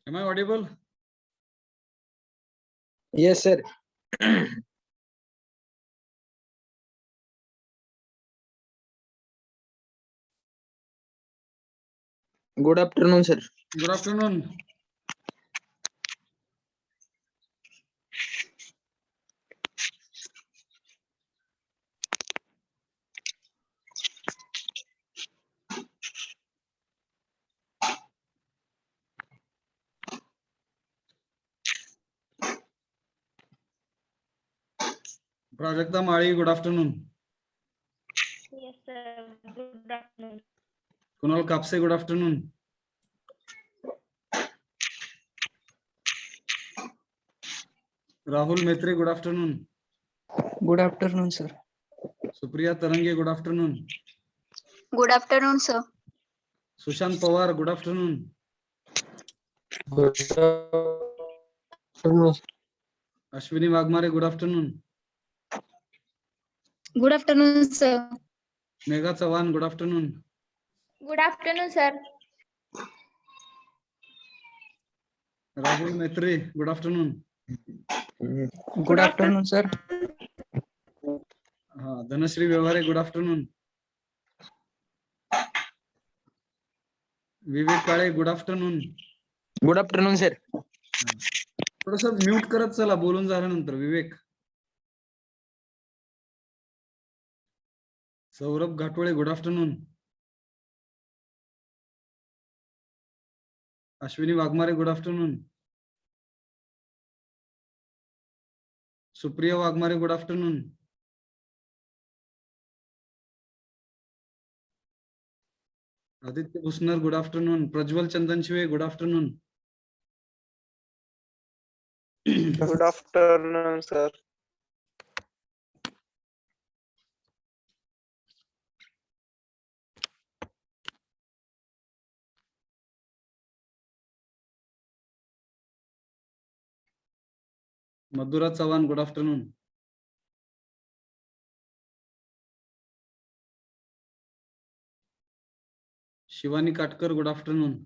Am I audible? Yes, sir. Good afternoon, sir. Good afternoon. Prajakta Mali, good afternoon. Yes, sir. Good afternoon. Kunal Kapse, good afternoon. Rahul Maitre, good afternoon. Good afternoon, sir. Supriya Tarange, good afternoon. Good afternoon, sir. Sushant Pawar, good afternoon. Good afternoon. Ashwini Wagmare, good afternoon. Good afternoon, sir. Megha Chavan, good afternoon. Good afternoon, sir. Rahul Maitre, good afternoon. Good afternoon, sir. Dhanashri Vyavare, good afternoon. Vivek Kale, good afternoon. Good afternoon, sir. थोडस mute करत चला बोलून झाल्यानंतर. Vivek. Saurabh Ghatole, good afternoon. Ashwini Waghmare, good afternoon. Supriya Waghmare, good afternoon. Aditya Bhusnar, good afternoon. Prajwal Chandanshive, good afternoon. Good afternoon, sir. Madhura Chavan, good afternoon. Shivani Katkar, good afternoon.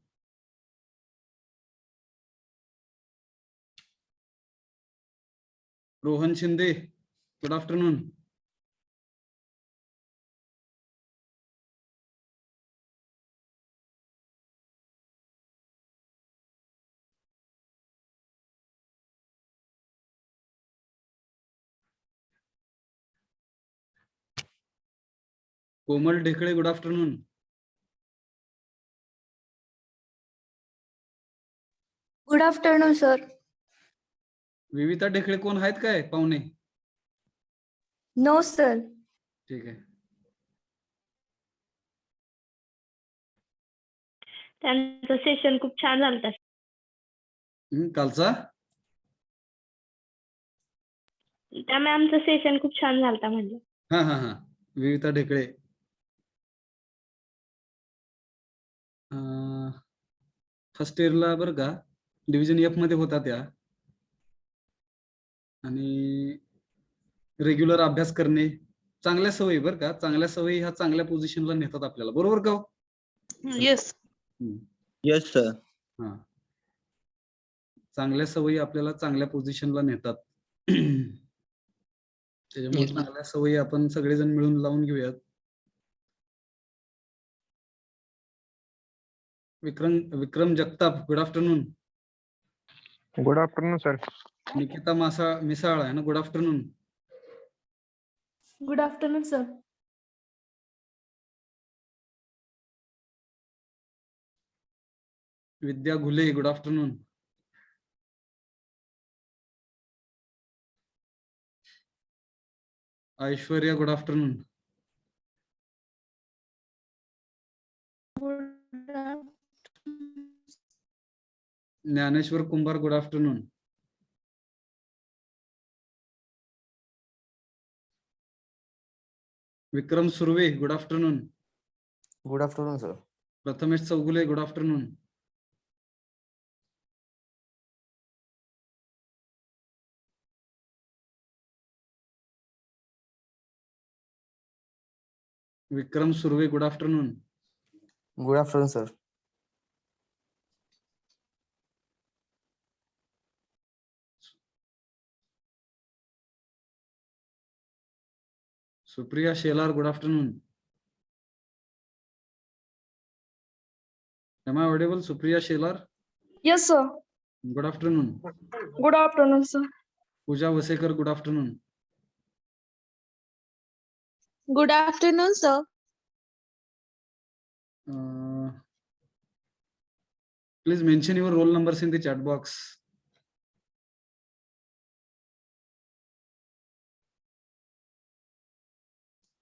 Rohan Shinde, good afternoon. Komal Dhekale, good afternoon. Good afternoon, sir. Vivita Dhekale कोण आहेत काय पाहुणे? No, sir. ठीक आहे. त्यांचं सेशन खूप छान झालं. कालचा त्या मॅमचं सेशन खूप छान झालं म्हणलं. हा विविता ढेकळे. फर्स्ट इयरला बरं का डिव्हिजन एफ मध्ये होता त्या. आणि रेग्युलर अभ्यास करणे, चांगल्या सवयी बरं का. चांगल्या सवयी ह्या चांगल्या पोझिशनला नेतात आपल्याला. बरोबर का? Yes. Yes, sir. हा, चांगल्या सवयी आपल्याला चांगल्या पोझिशनला नेतात. त्याच्यामुळे Yes, ma'am. चांगल्या सवयी आपण सगळेजण मिळून लावून घेऊयात. Vikram Jagtap, good afternoon. Good afternoon, sir. Nikita Misal आहे ना, good afternoon. Good afternoon, sir. Vidya Ghule, good afternoon. Aishwarya, good afternoon. Dnyaneshwar Kumbhar, good afternoon. Vikram Surve, good afternoon. Good afternoon, sir. Prathamesh Chougule, good afternoon. Vikram Surve, good afternoon. Good afternoon, sir. Supriya Shelar, good afternoon. Am I audible, Supriya Shelar? Yes, sir. Good afternoon. Good afternoon, sir. Pooja Vasekar, good afternoon. Good afternoon, sir. Please mention your roll numbers in the chat box.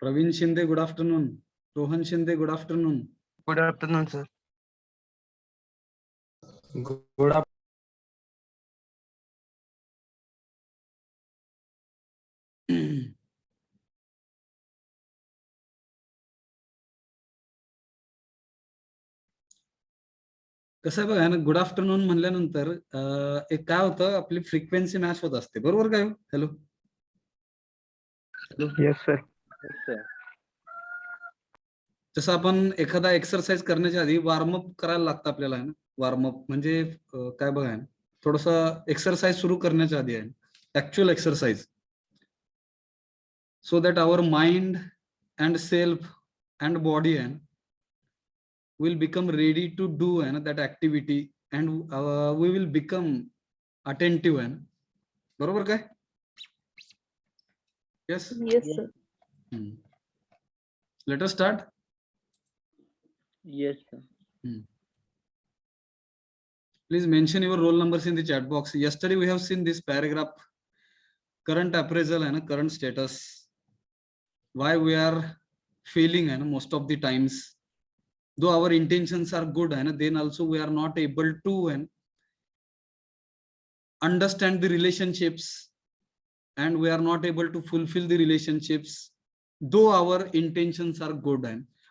Praveen Shinde, good afternoon. Rohan Shinde, good afternoon. Good afternoon, sir. Good afternoon. कसं आहे बघा ना, good afternoon म्हणल्यानंतर एक काय होतं, आपली frequency match होत असते, बरोबर काय? हॅलो. Yes, sir. जसं आपण एखादा एक्सरसाइज करण्याच्या आधी वॉर्मअप करायला लागतं आपल्याला, आहे ना. वॉर्मअप म्हणजे काय बघा ना, थोडस एक्सरसाइज सुरू करण्याच्या आधी आहे actual exercise, so that our mind and self and body will become ready to do that activity and we will become attentive. बरोबर काय? Yes. Yes, sir. Let us start. Yes, sir. Please mention your roll numbers in the chat box. Yesterday we have seen this paragraph, current appraisal and current status, why we are feeling most of the times, though our intentions are good, then also we are not able to understand the relationships and we are not able to fulfill the relationships though our intentions are good.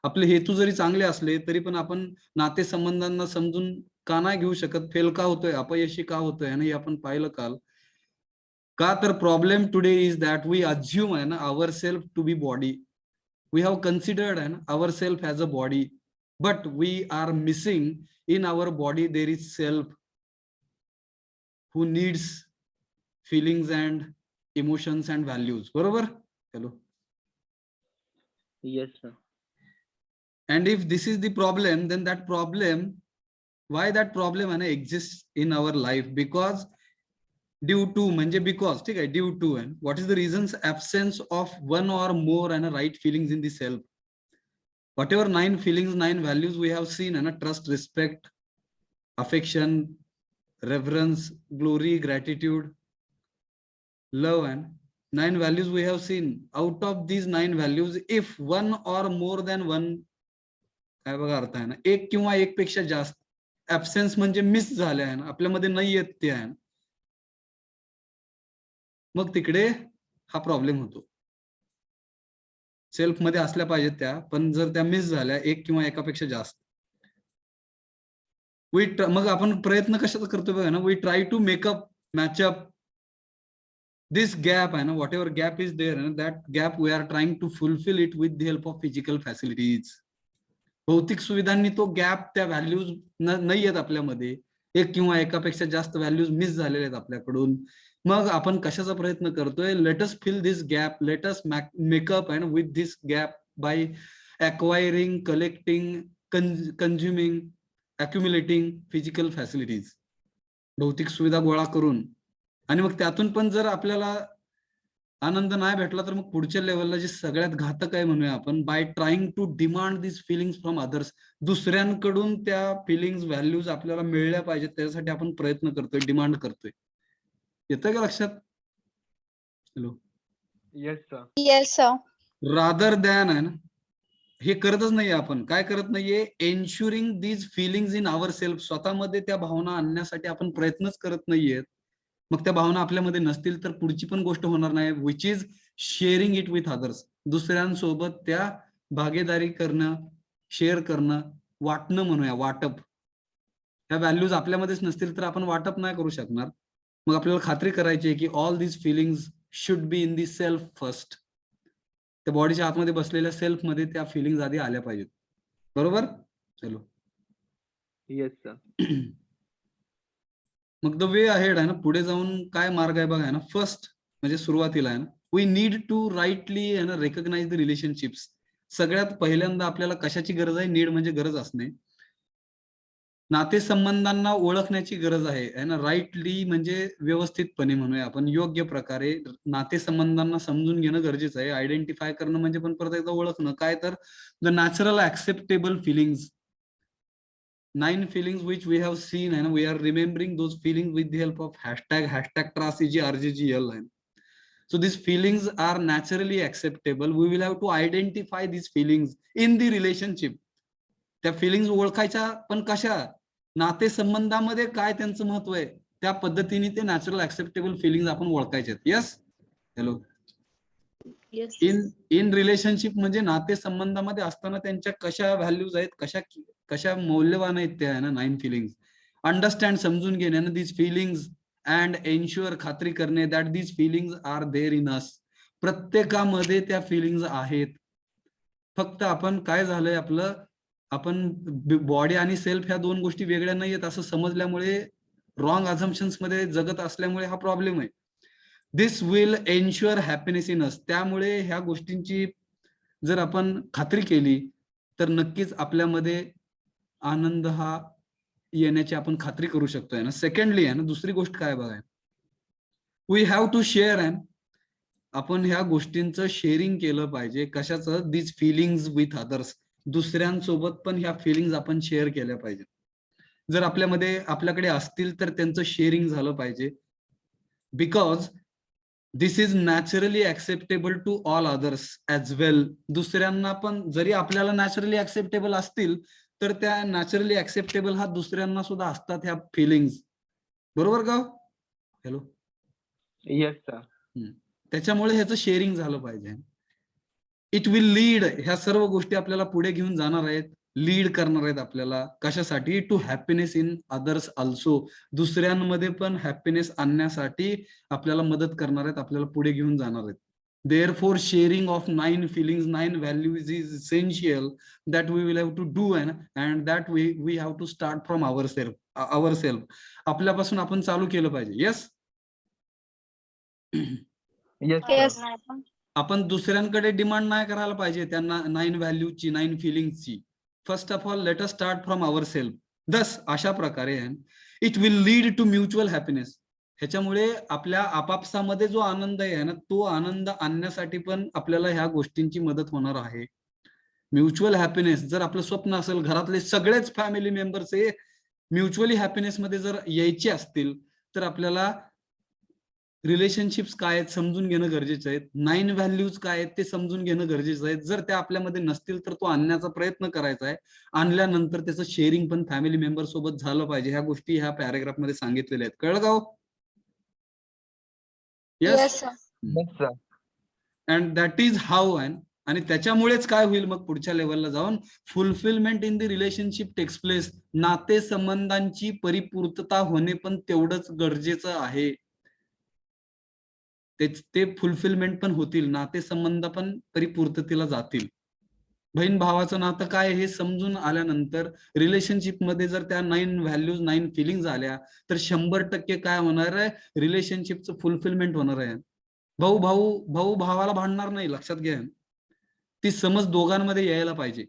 आपले हेतू जरी चांगले असले तरी पण आपण नातेसंबंधांना समजून का नाही घेऊ शकत, फेल का होतोय, अपयशी का होतोय, हे आपण पाहिलं काल. का तर problem today is that we assume ourself to be body. We have considered ourself as a body, but we are missing in our body there is self who needs feelings and emotions and values. बरोबर? Hello. Yes, sir. And if this is the problem, then that problem, why that problem exists in our life? Because due to म्हणजे because, ठीक आहे, due to what is the reasons? Absence of one or more right feelings in the self. Whatever 9 feelings, 9 values we have seen, trust, respect, affection, reverence, glory, gratitude, love, and 9 values we have seen. Out of these 9 values, if one or more than one, काय बघा अर्थ आहे ना, एक किंवा एक पेक्षा जास्त, ऍब्सेन्स म्हणजे मिस झाले आहे ना, आपल्यामध्ये नाही येत ते आहे, मग तिकडे हा प्रॉब्लेम होतो. सेल्फ मध्ये असल्या पाहिजेत त्या, पण जर त्या मिस झाल्या एक किंवा एकापेक्षा जास्त, मग आपण प्रयत्न कशाचा करतोय बघा ना, we try to make up, match up this gap, whatever gap is there, that gap we are trying to fulfill it with the help of physical facilities. भौतिक सुविधांनी तो गॅप, त्या व्हॅल्यूज नाही येत आपल्यामध्ये, एक किंवा एकापेक्षा जास्त व्हॅल्यूज मिस झालेले आहेत आपल्याकडून. मग आपण कशाचा प्रयत्न करतोय? Let us fill this gap, let us make up with this gap by acquiring, collecting, consuming, accumulating physical facilities. भौतिक सुविधा गोळा करून, आणि मग त्यातून पण जर आपल्याला आनंद नाही भेटला तर मग पुढच्या लेवलला जे सगळ्यात घातक आहे म्हणूया आपण, by trying to demand this feelings from others. दुसऱ्यांकडून त्या फिलिंग्स, व्हॅल्यूज आपल्याला मिळल्या पाहिजेत, त्यासाठी आपण प्रयत्न करतोय, डिमांड करतोय. येतं का लक्षात? Hello. Yes, sir. Yes, sir. Rather than हे करतच नाहीये आपण. काय करत नाहीये? Ensuring these feelings in our self. स्वतःमध्ये त्या भावना आणण्यासाठी आपण प्रयत्नच करत नाहीयेत. मग त्या भावना आपल्यामध्ये नसतील तर पुढची पण गोष्ट होणार नाही, which is sharing it with others. दुसऱ्यांसोबत त्या भागीदारी करणं, शेअर करणं, वाटणं म्हणूया, वाटप. ह्या व्हॅल्यूज आपल्यामध्येच नसतील तर आपण वाटप नाही करू शकणार. मग आपल्याला खात्री करायची आहे की all these feelings should be in the self first. त्या बॉडीच्या आतमध्ये बसलेल्या सेल्फ मध्ये त्या फिलिंग्स आधी आल्या पाहिजेत. बरोबर? चलो. Yes, sir. मग द वे अहेड पुढे जाऊन काय मार्ग आहे बघा फर्स्ट म्हणजे सुरुवातीला we need to rightly recognize the relationships. सगळ्यात पहिल्यांदा आपल्याला कशाची गरज आहे? नीड म्हणजे गरज असणे. नातेसंबंधांना ओळखण्याची गरज आहे ना, राईटली म्हणजे व्यवस्थितपणे म्हणूया आपण, योग्य प्रकारे नातेसंबंधांना समजून घेणं गरजेचं आहे. आयडेंटिफाय करणं म्हणजे पण परत एकदा ओळखणं. काय तर the natural acceptable feelings, 9 feelings which we have seen and we are remembering those feelings with the help of hashtag #TrustEGRGGL. So these feelings are naturally acceptable. We will have to identify these feelings in the relationship. त्या feelings ओळखायच्या पण कशा? नातेसंबंधामध्ये काय त्यांचं महत्व आहे त्या पद्धतीने ते नॅचरल ऍक्सेप्टेबल फिलिंग्स आपण ओळखायचे. Yes, hello. Yes. In relationship म्हणजे नातेसंबंधामध्ये असताना त्यांच्या कशा व्हॅल्यूज आहेत, कशा मौल्यवान आहेत त्या आहे ना 9 फिलिंग्स. अंडरस्टँड, समजून घेणे ना दीज फिलिंग्स, अँड एन्श्युअर, खात्री करणे that these feelings are there in us. प्रत्येकामध्ये त्या फिलिंग्स आहेत. फक्त आपण काय झालंय आपलं, आपण बॉडी आणि सेल्फ ह्या दोन गोष्टी वेगळ्या नाही आहेत असं समजल्यामुळे, रॉंग अझम्पशन्स मध्ये जगत असल्यामुळे हा प्रॉब्लेम आहे. दिस विल एन्श्युअर हॅपीनेस इन अस. त्यामुळे ह्या गोष्टींची जर आपण खात्री केली तर नक्कीच आपल्यामध्ये आनंद हा येण्याची आपण खात्री करू शकतोय ना. सेकंडली आहे ना, दुसरी गोष्ट काय बघा, we have to share. And आपण ह्या गोष्टींचं शेअरिंग केलं पाहिजे. कशाचं? These feelings with others. दुसऱ्यांसोबत पण ह्या फिलिंग्स आपण शेअर केल्या पाहिजे. जर आपल्याकडे असतील तर त्यांचं शेअरिंग झालं पाहिजे. Because this is naturally acceptable to all others as well. दुसऱ्यांना पण जरी आपल्याला नॅचरली ऍक्सेप्टेबल असतील तर त्या नॅचरली ऍक्सेप्टेबल हा दुसऱ्यांना सुद्धा असतात ह्या फिलिंग्स. बरोबर का? हॅलो. Yes sir. त्याच्यामुळे ह्याचं शेअरिंग झालं पाहिजे. इट विल लीड, ह्या सर्व गोष्टी आपल्याला पुढे घेऊन जाणार आहेत, लीड करणार आहेत आपल्याला. कशासाठी? To happiness in others also. दुसऱ्यांमध्ये पण हॅपीनेस आणण्यासाठी आपल्याला मदत करणार आहेत, आपल्याला पुढे घेऊन जाणार आहेत. Therefore, sharing of 9 feelings, 9 values is essential that we will have to do, and that we have to start from ourselves. आपल्यापासून आपण चालू केलं पाहिजे. येस. येस आपण दुसऱ्यांकडे डिमांड नाही करायला पाहिजे त्यांना 9 व्हॅल्यूची, 9 फिलिंग्सची. First of all let us start from our self. Thus अशा प्रकारे it will lead to mutual happiness. ह्याच्यामुळे आपल्या आपापसामध्ये जो आनंद आहे ना, तो आनंद आणण्यासाठी पण आपल्याला ह्या गोष्टींची मदत होणार आहे. म्युच्युअल हॅपीनेस जर आपलं स्वप्न असेल, घरातले सगळेच फॅमिली मेंबर्स हे म्युच्युअली हॅपीनेस मध्ये जर यायचे असतील तर आपल्याला रिलेशनशिप्स काय आहेत समजून घेणं गरजेचं आहे. 9 व्हॅल्यूज काय आहेत ते समजून घेणं गरजेचं आहे. जर त्या आपल्यामध्ये नसतील तर तो आणण्याचा प्रयत्न करायचा आहे. आणल्यानंतर त्याचं शेअरिंग पण फॅमिली मेंबर सोबत झालं पाहिजे. ह्या गोष्टी ह्या पॅराग्राफ मध्ये सांगितलेल्या आहेत. कळलं का? Yes, sir. Sir. And that is how. आणि त्याच्यामुळेच काय होईल मग पुढच्या लेवलला जाऊन, fulfilment in the relationship takes place. नातेसंबंधांची परिपूर्तता होणे पण तेवढंच गरजेचं आहे. ते फुलफिलमेंट पण होतील, नातेसंबंध पण परिपूर्ततेला जातील. बहीण भावाचं नातं काय हे समजून आल्यानंतर रिलेशनशिप मध्ये जर त्या 9 व्हॅल्यूज, 9 फिलिंग्स आल्या तर 100% काय होणार आहे? रिलेशनशिपचं फुलफिलमेंट होणार आहे. भाऊ भावाला भांडणार नाही, लक्षात घ्या. ती समज दोघांमध्ये यायला पाहिजे.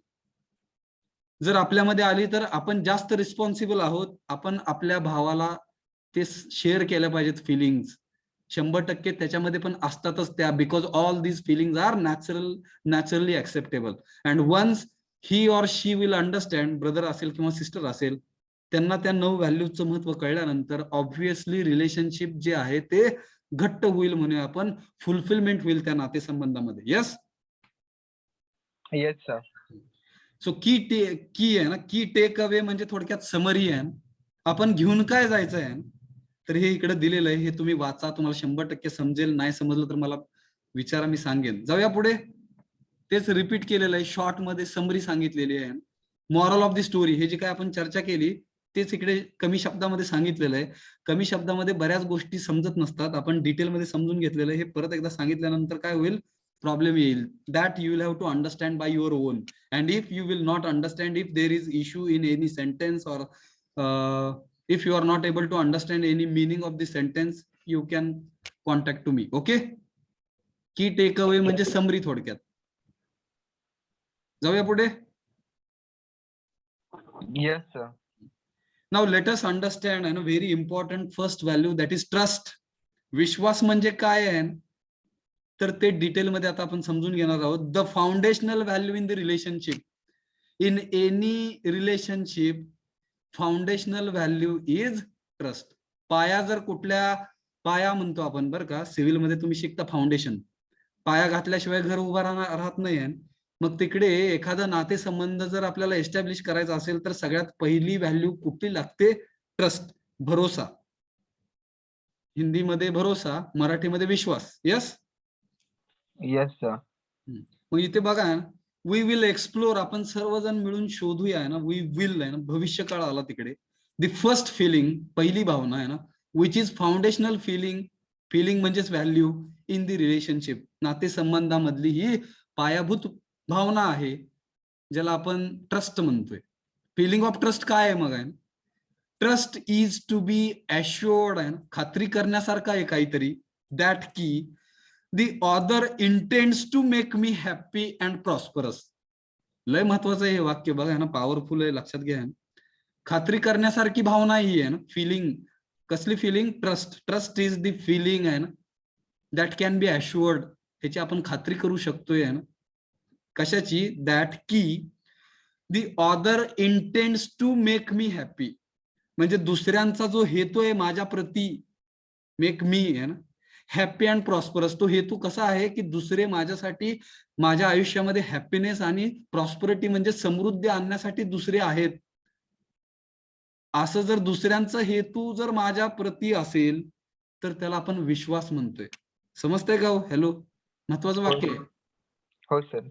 जर आपल्यामध्ये आली तर आपण जास्त रिस्पॉन्सिबल आहोत. आपण आपल्या भावाला ते शेअर केल्या पाहिजेत फिलिंग्स. 100% त्याच्यामध्ये पण असतातच त्या. Because all these feelings are naturally acceptable. And once he or she will understand, brother असेल किंवा सिस्टर असेल, त्यांना त्या 9 व्हॅल्यूजचं महत्व कळल्यानंतर ऑब्व्हियसली रिलेशनशिप जे आहे ते घट्ट होईल, म्हणूया आपण, फुलफिलमेंट होईल त्या नातेसंबंधामध्ये. येस. Yes sir. सो की आहे ना, की टेक अवे म्हणजे थोडक्यात समरी आहे. आपण घेऊन काय जायचं आहे तर हे इकडे दिलेलं आहे, हे तुम्ही वाचा, तुम्हाला 100% समजेल. नाही समजलं तर मला विचारा, मी सांगेन. जाऊया पुढे. तेच रिपीट केलेलं आहे, शॉर्ट मध्ये समरी सांगितलेली आहे. मॉरल ऑफ द स्टोरी, हे जे काय आपण चर्चा केली तेच इकडे कमी शब्दामध्ये सांगितलेलं आहे. कमी शब्दामध्ये बऱ्याच गोष्टी समजत नसतात, आपण डिटेलमध्ये समजून घेतलेलं आहे. हे परत एकदा सांगितल्यानंतर काय होईल? प्रॉब्लेम येईल. That you will have to understand by your own. And if you will not understand, if there is issue in any sentence or if you are not able to understand any meaning of the sentence, you can contact to me. Okay, की take away म्हणजे summary थोडक्यात. जाऊया पुढे. Yes, sir. Now let us understand आहे ना very important first value that is trust. विश्वास म्हणजे काय आहे तर ते डिटेलमध्ये आता आपण समजून घेणार आहोत. The foundational value in the relationship. In any relationship foundational value is trust. पाया जर कुठल्या पाया म्हणतो आपण बरं का, सिव्हिल मध्ये तुम्ही शिकता फाउंडेशन. पाया घातल्याशिवाय घर उभा राहत नाही. मग तिकडे एखादा नातेसंबंध जर आपल्याला एस्टॅब्लिश करायचा असेल तर सगळ्यात पहिली व्हॅल्यू कुठली लागते? ट्रस्ट, भरोसा. हिंदीमध्ये भरोसा, मराठीमध्ये विश्वास. Yes Yes, sir. मग इथे बघा, वी विल एक्सप्लोर, आपण सर्वजण मिळून शोधूया ना. वी विल आहे ना, भविष्य काळ आला तिकडे. द फर्स्ट फिलिंग, पहिली भावना आहे ना, which is foundational feeling. Feeling म्हणजेच व्हॅल्यू इन द रिलेशनशिप. नातेसंबंधामधली ही पायाभूत भावना आहे ज्याला आपण ट्रस्ट म्हणतोय. फिलिंग ऑफ ट्रस्ट काय आहे मग? आहे trust is to be assured, आहे खात्री करण्यासारखं आहे काहीतरी. दॅट की the other intends to make me happy and prosperous. लय महत्वाचं आहे हे वाक्य बघा ना, पॉवरफुल आहे, लक्षात घ्या. खात्री करण्यासारखी भावना ही आहे ना फिलिंग. कसली feeling? Trust. Trust is the feeling आहे ना दॅट कॅन बी अश्युअर्ड. ह्याची आपण खात्री करू शकतोय ना. कशाची? दॅट की the other intends to make me happy. म्हणजे दुसऱ्यांचा जो हेतू आहे माझ्या प्रती, मेक मी आहे ना हॅपी अँड प्रॉस्परस. तो हेतू कसा आहे की दुसरे माझ्यासाठी, माझ्या आयुष्यामध्ये हॅपीनेस आणि प्रॉस्परिटी म्हणजे समृद्धी आणण्यासाठी दुसरे आहेत. असं जर दुसऱ्यांचा हेतू जर माझ्या प्रती असेल तर त्याला आपण विश्वास म्हणतोय. समजतंय का? हॅलो, महत्वाचं वाक्य आहे. हो सर.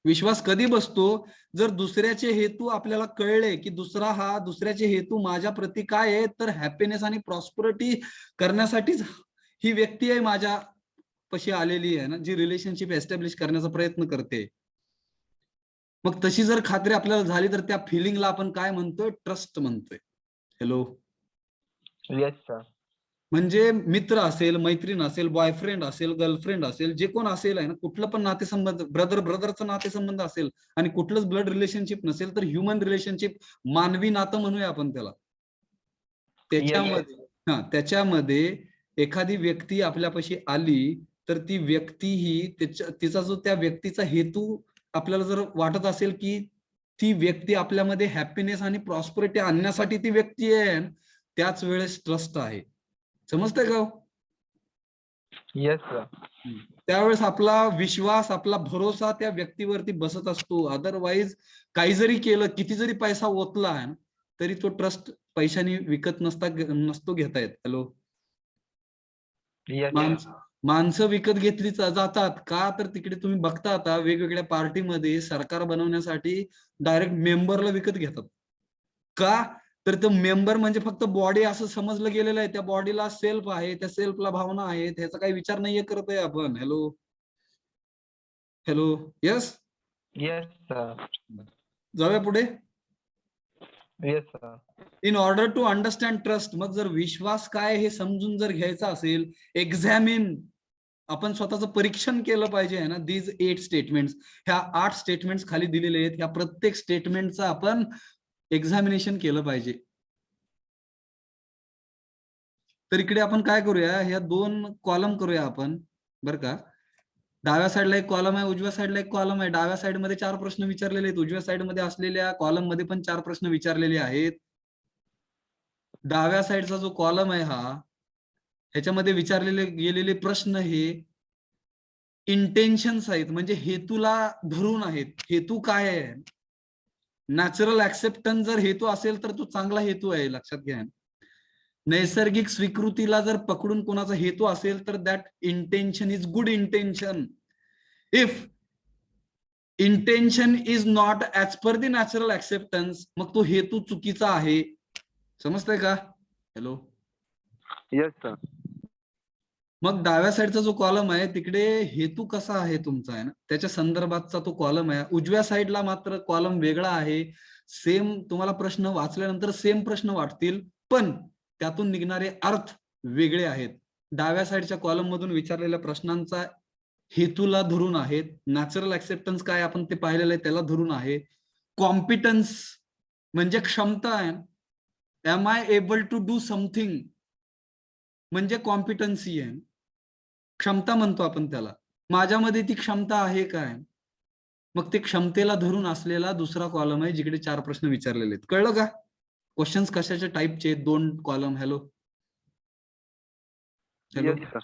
विश्वास कधी बसतो? जर दुसऱ्याचे हेतू आपल्याला कळले की दुसऱ्याचे हेतू माझ्या प्रती काय आहे, तर हॅपीनेस आणि प्रॉस्परिटी करण्यासाठीच ही व्यक्ती आहे माझ्या पशी आलेली आहे ना, जी रिलेशनशिप एस्टॅब्लिश करण्याचा प्रयत्न करते. मग तशी जर खात्री आपल्याला झाली तर त्या फिलिंगला आपण काय म्हणतोय? ट्रस्ट म्हणतोय. हॅलो. Yes, sir. म्हणजे मित्र असेल, मैत्रीण असेल, बॉयफ्रेंड असेल, गर्लफ्रेंड असेल, जे कोण असेल आहे ना, कुठलं पण नातेसंबंध, ब्रदरचा नातेसंबंध असेल आणि कुठलंच ब्लड रिलेशनशिप नसेल तर ह्युमन रिलेशनशिप, मानवी नातं म्हणूया आपण त्याला. त्याच्यामध्ये एखादी व्यक्ती आपल्यापाशी आली तर ती व्यक्ती ही तिचा जो त्या व्यक्तीचा हेतू आपल्याला जर वाटत असेल की ती व्यक्ती आपल्यामध्ये हॅपीनेस आणि प्रॉस्परिटी आणण्यासाठी ती व्यक्ती आहे, त्याच वेळेस ट्रस्ट आहे. समजतंय का? Yes, sir. त्यावेळेस आपला विश्वास, आपला भरोसा त्या व्यक्तीवरती बसत असतो. अदरवाईज काही जरी केलं, किती जरी पैसा ओतला तरी तो ट्रस्ट पैशाने विकत नसतो घेता येत. हॅलो. Yes, sir. माणसं विकत घेतली जातात का? तर तिकडे तुम्ही बघता आता वेगवेगळ्या पार्टीमध्ये सरकार बनवण्यासाठी डायरेक्ट मेंबरला विकत घेतात. का? तर तो मेंबर म्हणजे फक्त बॉडी असं समजलं गेलेलं आहे. त्या बॉडीला सेल्फ आहे, त्या सेल्फला भावना आहेत, ह्याचा काही विचार नाहीये करतोय आपण. Hello. Hello. Yes. Yes, sir. जाऊया पुढे. Yes, sir. In order to understand trust. मग जर विश्वास काय हे समजून जर घ्यायचा असेल, एक्झामिन, आपण स्वतःचं परीक्षण केलं पाहिजे ना. दीज 8 स्टेटमेंट्स, ह्या 8 स्टेटमेंट्स खाली दिलेले आहेत. ह्या प्रत्येक स्टेटमेंटचं आपण एक्झामिनेशन केलं पाहिजे. तर इकडे आपण काय करूया, ह्या 2 कॉलम करूया आपण बरं का. डाव्या साईडला एक कॉलम आहे, उजव्या साईडला एक कॉलम आहे. डाव्या साईडमध्ये 4 प्रश्न विचारलेले आहेत, उजव्या साईडमध्ये असलेल्या कॉलम मध्ये पण 4 प्रश्न विचारलेले आहेत. डाव्या साईडचा जो कॉलम आहे ह्याच्यामध्ये विचारलेले गेलेले प्रश्न हे इंटेन्शन्स आहेत, म्हणजे हेतूला धरून आहेत. हेतू काय आहे? नॅचरल ऍक्सेप्टन्स जर हेतू असेल तर तो चांगला हेतू आहे, लक्षात घ्या. नैसर्गिक स्वीकृतीला जर पकडून कोणाचा हेतू असेल तर that intention is good intention. If intention is not as per the natural acceptance, मग तो हेतू चुकीचा आहे. समजतंय का? हॅलो. Yes, sir. मग डाव्या साईडचा जो कॉलम आहे तिकडे हेतू कसा आहे तुमचा आहे ना, त्याच्या संदर्भातचा तो कॉलम आहे. उजव्या साईडला मात्र कॉलम वेगळा आहे. सेम तुम्हाला प्रश्न वाचल्यानंतर सेम प्रश्न वाटतील, पण त्यातून निघणारे अर्थ वेगळे आहेत. डाव्या साईडच्या कॉलम मधून विचारलेल्या प्रश्नांचा हेतूला धरून आहेत. नॅचरल ऍक्सेप्टन्स काय आपण ते पाहिलेलं आहे त्याला धरून आहे. कॉम्पिटन्स म्हणजे क्षमता आहे. Am I able to do something म्हणजे कॉम्पिटन्सी आहे. क्षमता म्हणतो आपण त्याला. माझ्यामध्ये ती क्षमता आहे काय? मग ते क्षमतेला धरून असलेला दुसरा कॉलम आहे जिकडे 4 प्रश्न विचारलेले आहेत. कळलं का? क्वेश्चन्स कशाच्या टाईपचे? 2 column. Hello hello. Yes, sir.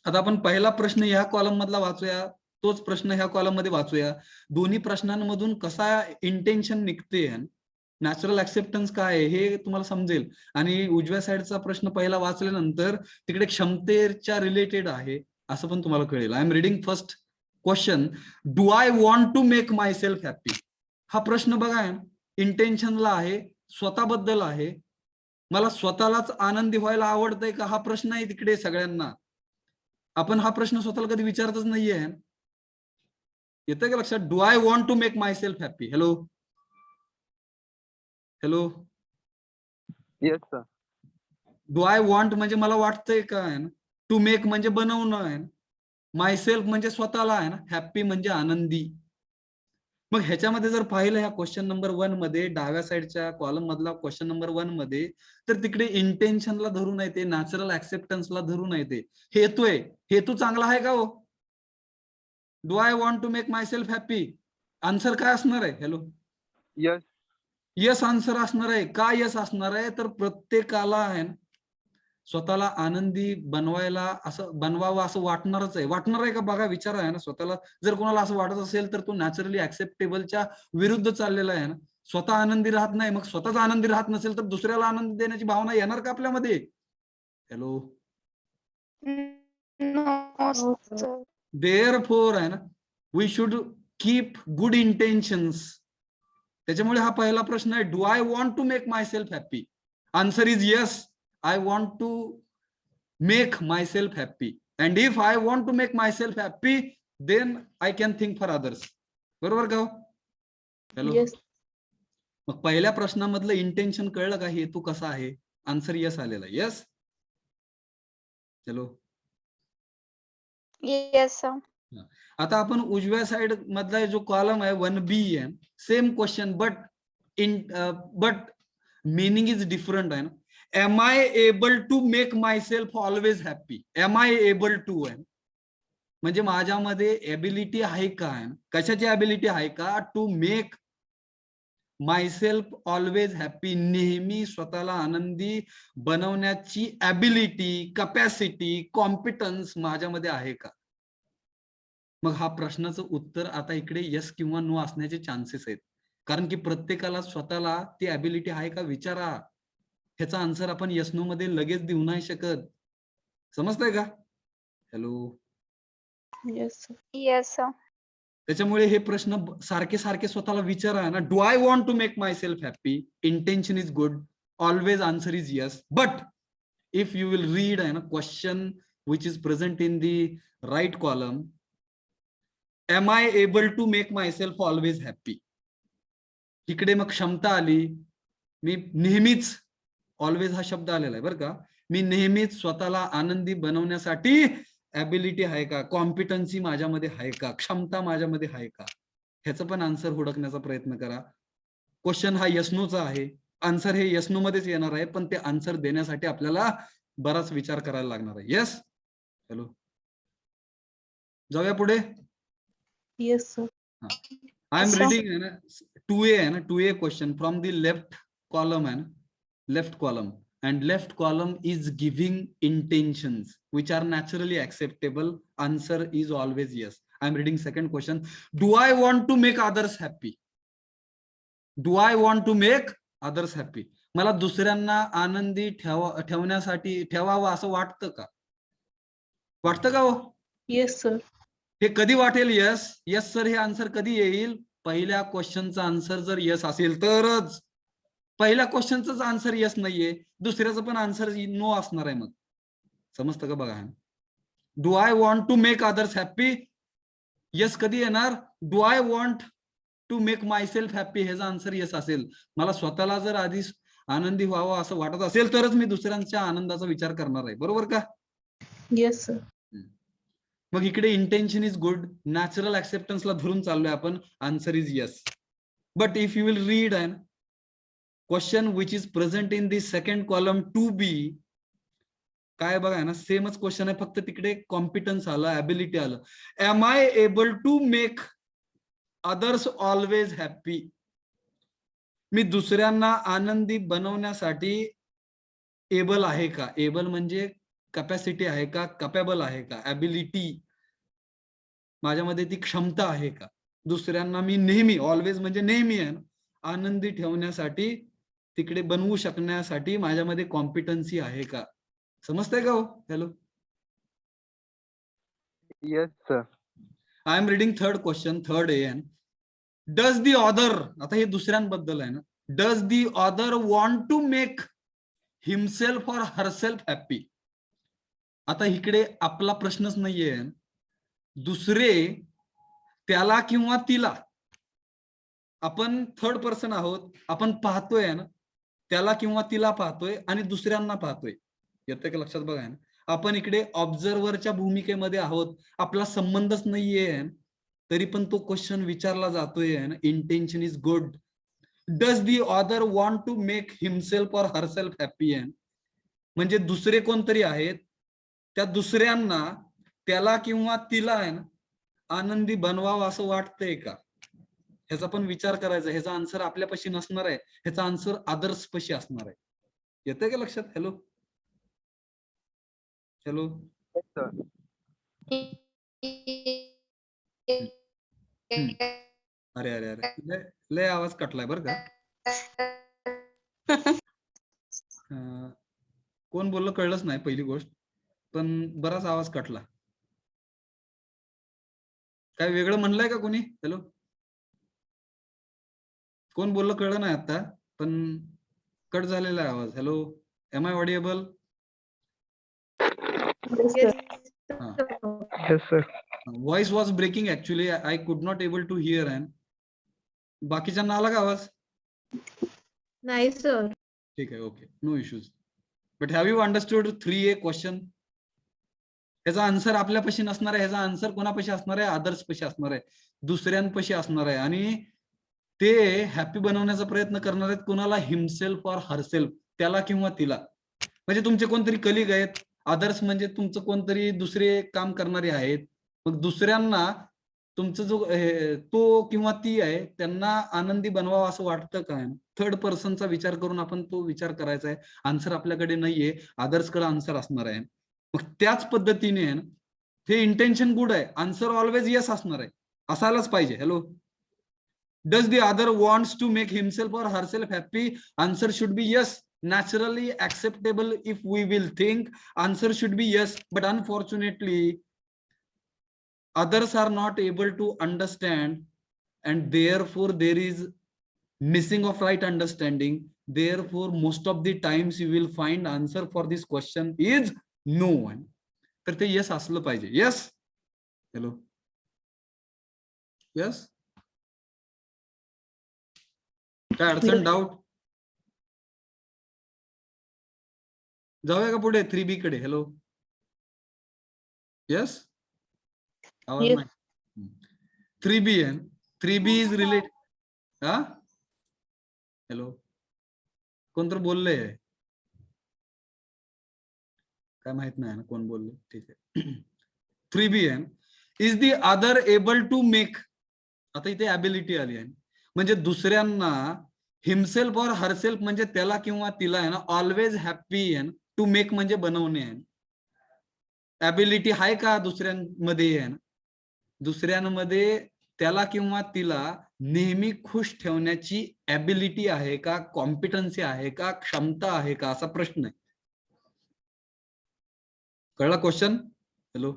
आता आपण पहिला प्रश्न ह्या कॉलम मधला वाचूया, तोच प्रश्न ह्या कॉलम मध्ये वाचूया. दोन्ही प्रश्नांमधून कसा इंटेन्शन निघते, नॅचरल ऍक्सेप्टन्स काय आहे हे तुम्हाला समजेल. आणि उजव्या साईडचा प्रश्न पहिला वाचल्यानंतर तिकडे क्षमतेच्या रिलेटेड आहे असं पण तुम्हाला कळेल. I am reading first question. Do I want to make myself happy? हा प्रश्न बघा इंटेन्शनला आहे, स्वतःबद्दल आहे. मला स्वतःलाच आनंदी व्हायला आवडतंय का हा प्रश्न आहे तिकडे सगळ्यांना. आपण हा प्रश्न स्वतःला कधी विचारतच नाहीये. येतं का लक्षात? Do I want to make myself happy? Hello hello. Yes, sir. Do I want म्हणजे मला वाटतंय का आहे ना. टू मेक म्हणजे बनवणं आहे. माय सेल्फ म्हणजे स्वतःला आहे ना. हॅपी म्हणजे आनंदी. मग ह्याच्यामध्ये जर पाहिलं ह्या क्वेश्चन नंबर 1 मध्ये, डाव्या साईडच्या कॉलम मधला क्वेश्चन नंबर 1 मध्ये, तर तिकडे इंटेन्शनला धरून आहे ते, नॅचरल ऍक्सेप्टन्सला धरून आहे ते. हेतू आहे. हेतू चांगला आहे का हो? Do I want to make myself happy? Answer काय असणार आहे? हॅलो. Yes. यस आन्सर असणार आहे. का यस असणार आहे? तर प्रत्येकाला आहे ना स्वतःला आनंदी बनवावं असं वाटणारच आहे. वाटणार आहे का बघा, विचारा आहे ना स्वतःला. जर कोणाला असं वाटत असेल तर तो नॅचरली ऍक्सेप्टेबलच्या विरुद्ध चाललेला आहे ना. स्वतः आनंदी राहत नाही, मग स्वतःच आनंदी राहत नसेल तर दुसऱ्याला आनंद देण्याची भावना येणार का आपल्यामध्ये? हॅलो. No, sir. देअरफॉर आहे ना we should keep good intentions. त्याच्यामुळे हा पहिला प्रश्न आहे, do I want to make myself happy? Answer is yes. I want to make myself happy. And if I want to make myself happy then I can think for others. बरोबर का? Hello. Yes. मग पहिल्या प्रश्नामधलं intention कळलं का? हेतू कसा आहे? Answer yes आलेला. येस. हॅलो. Yes, sir. आता आपण उजव्या साइड मधला जो कॉलम आहे 1B आहे, same question but meaning is different आहे ना. Am I able to make myself always happy? Am I able to आहे म्हणजे माझ्यामध्ये एबिलिटी आहे का? कशाची एबिलिटी आहे का? To make myself always happy, नेहमी स्वतःला आनंदी बनवण्याची एबिलिटी, कपॅसिटी, कॉम्पिटन्स माझ्यामध्ये आहे का? मग हा प्रश्नाचं उत्तर आता इकडे यस किंवा नो असण्याचे चान्सेस आहेत. कारण की प्रत्येकाला स्वतःला ती एबिलिटी आहे का विचारा. ह्याचा आन्सर आपण यस नो मध्ये लगेच देऊ नाही शकत. समजतंय का? Hello. Yes, sir. Yes, sir. त्याच्यामुळे हे प्रश्न सारखे सारखे स्वतःला विचारा ना. Do I want to make myself happy? Intention is good. Always answer is yes. But if you will read आहे ना question which is present in the right column, am I able to make myself always happy, इकडे मग क्षमता आली. मी नेहमीच, always हा शब्द आलेला आहे बरं का, मी नेहमीच स्वतःला आनंदी बनवण्यासाठी ऍबिलिटी आहे का, कॉम्पिटन्सी माझ्यामध्ये आहे का, क्षमता माझ्यामध्ये आहे का, ह्याचं पण आन्सर हुडकण्याचा प्रयत्न करा. क्वेश्चन हा यस-नोचा आहे. आन्सर हे यस-नो मध्येच येणार आहे, पण ते आन्सर देण्यासाठी आपल्याला बराच विचार करायला लागणार आहे. येस. हॅलो. जाऊया पुढे. Yes, sir. I am Yes, sir. reading है ना 2A है ना 2A question from the left column है ना, left column, and left column is giving intentions which are naturally acceptable. Answer is always yes. I am reading second question. Do I want to make others happy? Do I want to make others happy? मला दुसऱ्यांना आनंदी ठेवण्यासाठी ठेवावं असं वाटतं का? वाटतं का हो? Yes, sir. हे कधी वाटेल यस? यस सर हे आन्सर कधी येईल? पहिल्या क्वेश्चनचा आन्सर जर यस असेल तरच. पहिल्या क्वेश्चनचाच आन्सर यस नाहीये, दुसऱ्याचं पण आन्सर नो असणार आहे. मग समजतं का बघा. Do I want to make others happy, yes कधी येणार? Do I want to make myself happy ह्याचा आन्सर यस असेल. मला स्वतःला जर आधी आनंदी व्हावं असं वाटत असेल तरच मी दुसऱ्यांच्या आनंदाचा विचार करणार आहे. बरोबर का? Yes, sir. मग इकडे इंटेन्शन इज गुड, नॅचरल ऍक्सेप्टन्सला धरून चाललोय आपण, answer is yes. But if you will read and question which is present in the second column to be, काय बघा ना, सेमच क्वेश्चन आहे, फक्त तिकडे कॉम्पिटन्स आलं, ऍबिलिटी आलं. Am I able to make others always happy? मी दुसऱ्यांना आनंदी बनवण्यासाठी एबल आहे का? एबल म्हणजे कॅपॅसिटी आहे का, कॅपेबल आहे का, ऍबिलिटी, माझ्यामध्ये ती क्षमता आहे का? दुसऱ्यांना मी नेहमी, ऑलवेज म्हणजे नेहमी आहे ना, आनंदी ठेवण्यासाठी, तिकडे बनवू शकण्यासाठी माझ्यामध्ये कॉम्पिटन्सी आहे का? समजतंय का हो? Hello. Yes, sir. I am reading third question, third A. Does the other, आता हे दुसऱ्यांबद्दल आहे ना, does the other want to make himself or herself happy? आता इकडे आपला प्रश्नच नाहीये, दुसरे त्याला किंवा तिला, आपण थर्ड पर्सन आहोत, आपण पाहतोय ना, त्याला किंवा तिला पाहतोय आणि दुसऱ्यांना पाहतोय. येते का लक्षात? बघा ना, आपण इकडे ऑब्झर्वरच्या भूमिकेमध्ये आहोत, आपला संबंधच नाहीये, तरी पण तो क्वेश्चन विचारला जातोय. Intention is good. Does the other want to make himself or herself happy? म्हणजे दुसरे कोणतरी आहेत, त्या दुसऱ्यांना त्याला किंवा तिला आहे ना आनंदी बनवावं असं वाटतंय का? ह्याचा पण विचार करायचा. ह्याचा आन्सर आपल्यापाशी नसणार आहे, ह्याचा आन्सर अदर्स पाशी असणार आहे. येतंय का लक्षात? Hello hello. Yes, sir. अरे अरे अरे, लय आवाज कटलाय बरं का. कोण बोललं कळलंच नाही पहिली गोष्ट, पण बराच आवाज कटला. काय वेगळं म्हणलंय का कोणी? हॅलो, कोण बोललं कळलं नाही आता, पण कट झालेला आहे आवाज. Hello, am I audible? Yes, sir. Voice was breaking actually, I could not able to hear. And बाकीच्यांना आला का आवाज? नाही सर. ठीक आहे, okay, no issues. But have you understood 3A question? ह्याचा आन्सर आपल्यापाशी नसणार आहे, ह्याचा आन्सर कोणापाशी असणार आहे? अदर्स पाशी असणार आहे, दुसऱ्यांपाशी असणार आहे. आणि ते हॅपी बनवण्याचा प्रयत्न करणार आहेत कोणाला? हिमसेल्फ और हरसेल्फ, त्याला किंवा तिला. म्हणजे तुमचे कोणतरी कलिग आहेत, अदर्स म्हणजे तुमचं कोणतरी दुसरे काम करणारे आहेत. मग दुसऱ्यांना तुमचं जो तो किंवा ती आहे, त्यांना आनंदी बनवावं असं वाटतं का? थर्ड पर्सनचा विचार करून आपण तो विचार करायचा आहे. आन्सर आपल्याकडे नाहीये, अदर्सकडे आन्सर असणार आहे. मग त्याच पद्धतीने हे इंटेन्शन गुड आहे, आन्सर ऑलवेज येस असणार आहे, असायलाच पाहिजे. Hello. Does the other wants to make himself or herself happy? Answer should be yes. Naturally acceptable if we will think. Answer should be yes. But unfortunately, others are not able to understand, and therefore there is missing of right understanding. Therefore, most of the times you will find answer for this question is no one. तर ते yes असलं पाहिजे. Yes. Hello. Yes. काय अडचण, doubt? जाऊया का पुढे 3B कडे? हॅलो. यस, आवाज नाही. 3B आहे. 3B is related. हा, हॅलो, कोण तर बोलले, काय माहित नाही ना कोण बोलले. ठीक आहे. 3B आहे. Is the other able to make? आता इथे ऍबिलिटी आली आहे, म्हणजे दुसऱ्यांना हिमसेल्फ और हरसेल्फ म्हणजे त्याला किंवा तिला आहे ना ऑलवेज हॅप्पी आहे. टू मेक म्हणजे बनवणे आहे. ऍबिलिटी आहे का दुसऱ्यांमध्ये? आहे ना, दुसऱ्यांमध्ये त्याला किंवा तिला नेहमी खुश ठेवण्याची ऍबिलिटी आहे का, कॉम्पिटन्सी आहे का, क्षमता आहे का, असा प्रश्न आहे. कळला question? Hello.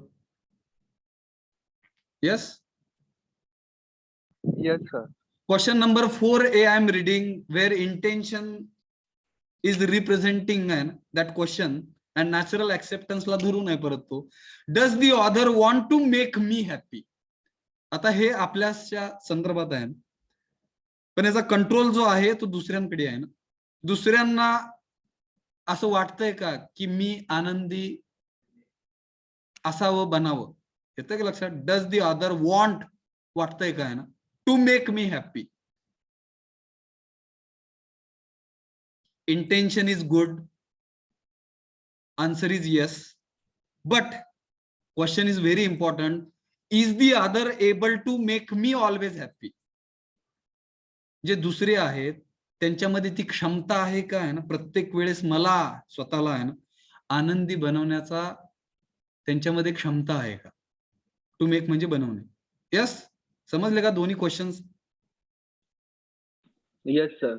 Yes. Yes, sir. Question number 4A I am reading, where intention is representing that question and natural acceptance ला धरून आहे परत तो. Does the author want to make me happy? आता हे आपल्याच्या संदर्भात आहे, पण याचा कंट्रोल जो आहे तो दुसऱ्यांकडे आहे ना. दुसऱ्यांना असं वाटतंय का की मी आनंदी असावं, बनावं? येतं का लक्षात? डज द अदर वॉन्ट, वाटतंय काय ना, to make me happy. Intention is good, answer is yes, but question is very important, is the other able to make me always happy? जे दुसरे आहेत त्यांच्यामध्ये ती क्षमता आहे का आहे ना, प्रत्येक वेळेस मला स्वतःला आहे ना आनंदी बनवण्याचा त्यांच्यामध्ये क्षमता आहे का? टू मेक म्हणजे बनवणे. यस, समजले का दोन्ही क्वेश्चन्स? Yes sir.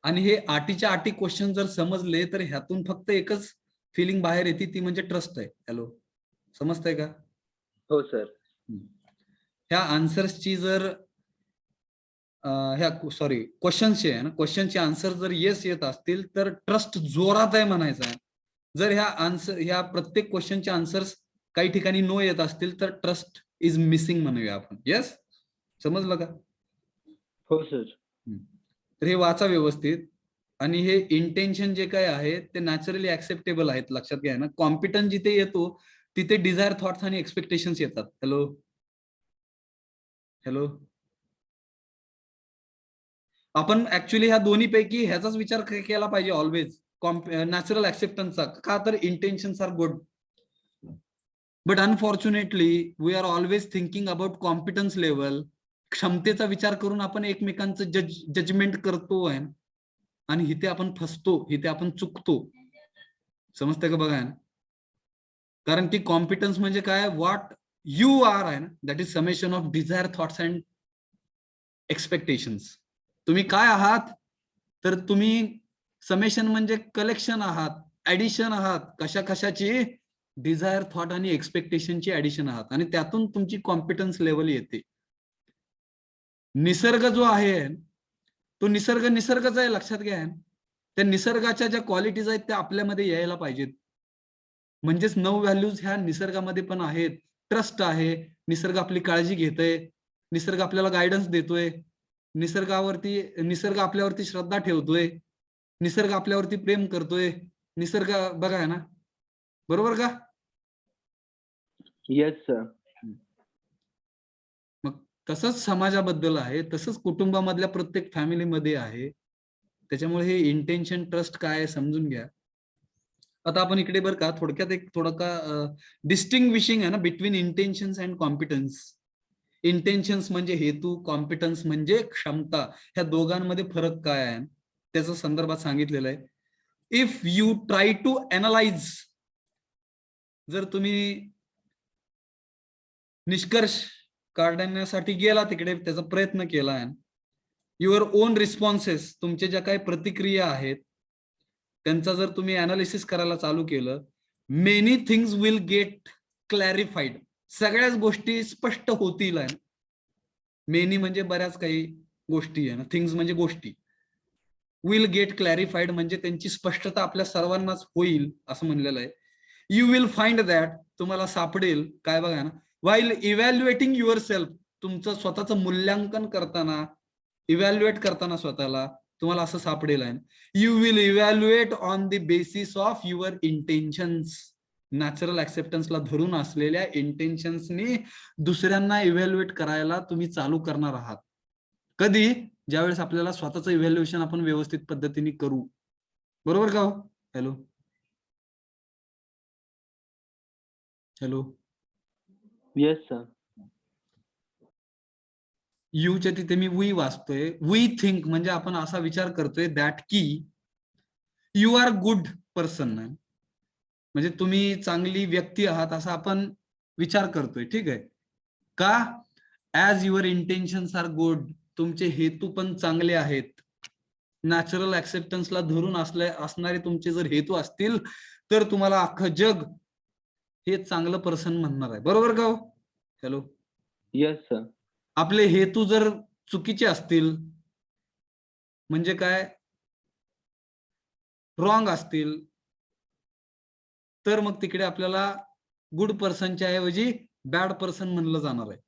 आणि हे आटीच्या आटी क्वेश्चन जर समजले तर ह्यातून फक्त एकच फिलिंग बाहेर येते, ती म्हणजे ट्रस्ट आहे. हॅलो, समजतंय का? हो सर. ह्या आन्सर्सची जर ह्या क्वेश्चनचे आहे ना, क्वेश्चनचे आन्सर जर येस येत असतील तर ट्रस्ट जोरात आहे म्हणायचा आहे. जर ह्या प्रत्येक क्वेश्चनचे आन्सर्स काही ठिकाणी नो येत असतील तर ट्रस्ट इज मिसिंग म्हणूया आपण. येस, समजलं का? हो सर. तर हे वाचा व्यवस्थित. आणि हे इंटेन्शन जे काय आहे ते नॅचरली ऍक्सेप्टेबल आहेत, लक्षात घ्या ना. कॉम्पिटन्स जिथे येतो तिथे डिझायर, थॉट्स आणि एक्सपेक्टेशन्स येतात. हॅलो हॅलो, आपण ऍक्च्युली ह्या दोन्ही पैकी ह्याचाच विचार केला पाहिजे ऑलवेज, नॅचरल ऍक्सेप्टन्सचा. का तर intentions are good, but unfortunately we are always thinking about competence level. क्षमतेचा विचार करून आपण एकमेकांचं जजमेंट करतो आहे आणि इथे आपण फसतो, इथे आपण चुकतो. समजतंय का? बघा, कारण की कॉम्पिटन्स म्हणजे काय, व्हॉट यू आर आहे ना, that is summation of desire, thoughts and expectations. तुम्ही काय आहात तर तुम्ही समेशन म्हणजे कलेक्शन आहात, ऍडिशन आहात. कशा कशाची? डिझायर, थॉट आणि एक्सपेक्टेशनची ऍडिशन आहात, आणि त्यातून तुमची कॉम्पिटन्स लेवल येते. निसर्ग जो आहे तो निसर्गच आहे, लक्षात घ्या. त्या निसर्गाच्या ज्या क्वालिटीज आहेत त्या आपल्यामध्ये यायला पाहिजेत. म्हणजेच 9 व्हॅल्यूज ह्या निसर्गामध्ये पण आहेत. ट्रस्ट आहे, निसर्ग आपली काळजी घेतोय, निसर्ग आपल्याला गायडन्स देतोय, निसर्ग आपल्यावरती श्रद्धा ठेवतोय, निसर्ग आपल्यावरती प्रेम करतोय. निसर्ग बघा आहे ना, बरोबर का? Yes sir. मग तसंच समाजाबद्दल आहे, तसंच कुटुंबामधल्या प्रत्येक फॅमिलीमध्ये आहे. त्याच्यामुळे हे इंटेन्शन, ट्रस्ट काय आहे समजून घ्या. आता आपण इकडे बरं का थोडक्यात एक डिस्टिंग्विशिंग आहे ना between intentions and competence. Intentions म्हणजे हेतू, कॉम्पिटन्स म्हणजे क्षमता. ह्या दोघांमध्ये फरक काय आहे त्याच्या संदर्भात सांगितलेलं आहे. If you try to analyse, जर तुम्ही निष्कर्ष काढण्यासाठी गेला तिकडे, त्याचा प्रयत्न केला आहे, युअर ओन रिस्पॉन्सेस, तुमच्या ज्या काही प्रतिक्रिया आहेत त्यांचा जर तुम्ही अनालिसिस करायला चालू केलं, मेनी थिंग्स विल गेट क्लॅरिफाईड. सगळ्याच गोष्टी स्पष्ट होतील. मेनी म्हणजे बऱ्याच काही गोष्टी आहे ना, थिंग्स म्हणजे गोष्टी. विल गेट क्लॅरिफाईड म्हणजे त्यांची स्पष्टता आपल्या सर्वांनाच होईल असं म्हणलेलं आहे. यू विल फाइंड दॅट, तुम्हाला सापडेल काय बघा ना, वाईल इव्हॅल्युएटिंग युअर सेल्फ, तुमचं स्वतःचं मूल्यांकन करताना, इव्हॅल्युएट करताना स्वतःला तुम्हाला असं सापडेल आहे. You will evaluate on the basis of your intentions, natural ऍक्सेप्टन्सला धरून असलेल्या इंटेन्शन्सनी दुसऱ्यांना इव्हॅल्युएट करायला तुम्ही चालू करणार आहात. कधी? ज्यावेळेस आपल्याला स्वतःचं इव्हॅल्युएशन आपण व्यवस्थित पद्धतीने करू. बरोबर का हो? Hello hello, yes sir. यूच्या तिथे मी वी वाचतोय. वी थिंक म्हणजे आपण असा विचार करतोय दॅट की यू आर गुड पर्सन, म्हणजे तुम्ही चांगली व्यक्ती आहात असा आपण विचार करतोय. ठीक आहे का? As your intentions are good, तुमचे हेतू पण चांगले आहेत. नॅचरल ऍक्सेप्टन्सला धरून असणारे तुमचे जर हेतू असतील तर तुम्हाला अख्खं जग हे चांगलं पर्सन म्हणणार आहे. बरोबर का हो? Hello, yes sir. आपले हेतू जर चुकीचे असतील म्हणजे काय, रॉंग असतील, तर मग तिकडे आपल्याला गुड पर्सनच्या ऐवजी बॅड पर्सन म्हणलं जाणार आहे.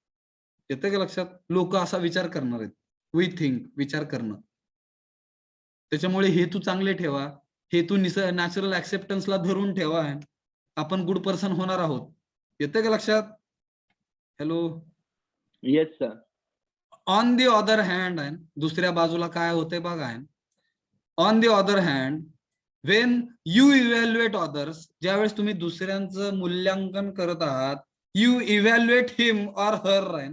येतं का लक्षात? लोक असा विचार करणार आहेत. वी थिंक, विचार करणं. त्याच्यामुळे हेतू चांगले ठेवा, हेतू नॅचरल ऍक्सेप्टन्सला धरून ठेवा, आपण गुड पर्सन होणार आहोत. येतं का लक्षात? Hello. Yes, sir. On the other hand आहे दुसऱ्या बाजूला काय होते बघा. On the other hand Wien you evaluate others, ज्यावेळेस तुम्ही दुसऱ्यांचं मूल्यांकन करत आहात, you evaluate him or her आहे,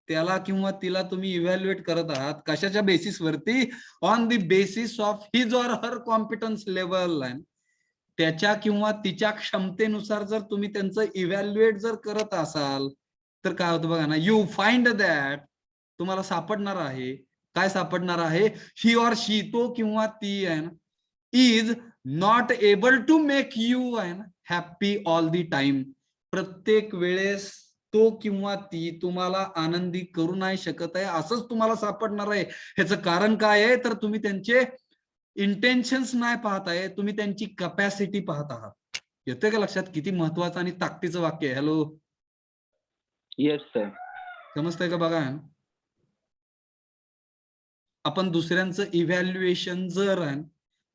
त्याला किंवा तिला तुम्ही इव्हॅल्युएट करत आहात कशाच्या बेसिस वरती? On the basis of his or her competence level आहे, त्याच्या किंवा तिच्या क्षमतेनुसार जर तुम्ही त्यांचं इव्हॅल्युएट जर करत असाल तर काय होतं बघा ना, यू फाइंड दॅट, तुम्हाला सापडणार आहे, काय सापडणार आहे? ही ऑर शी, तो किंवा ती आहे ना, is not able to make you आहे ना हॅप्पी ऑल दी टाइम, प्रत्येक वेळेस तो किंवा ती तुम्हाला आनंदी करू नाही शकत आहे, असंच तुम्हाला सापडणार आहे. ह्याचं कारण काय आहे? तर तुम्ही त्यांचे इंटेन्शन्स नाही पाहत आहे, तुम्ही त्यांची कॅपॅसिटी पाहत आहात. येतोय का लक्षात? किती महत्वाचं आणि ताकदीचं वाक्य आहे. Hello, Yes, sir. समजतंय का? बघा, आपण दुसऱ्यांचं इव्हॅल्युएशन जर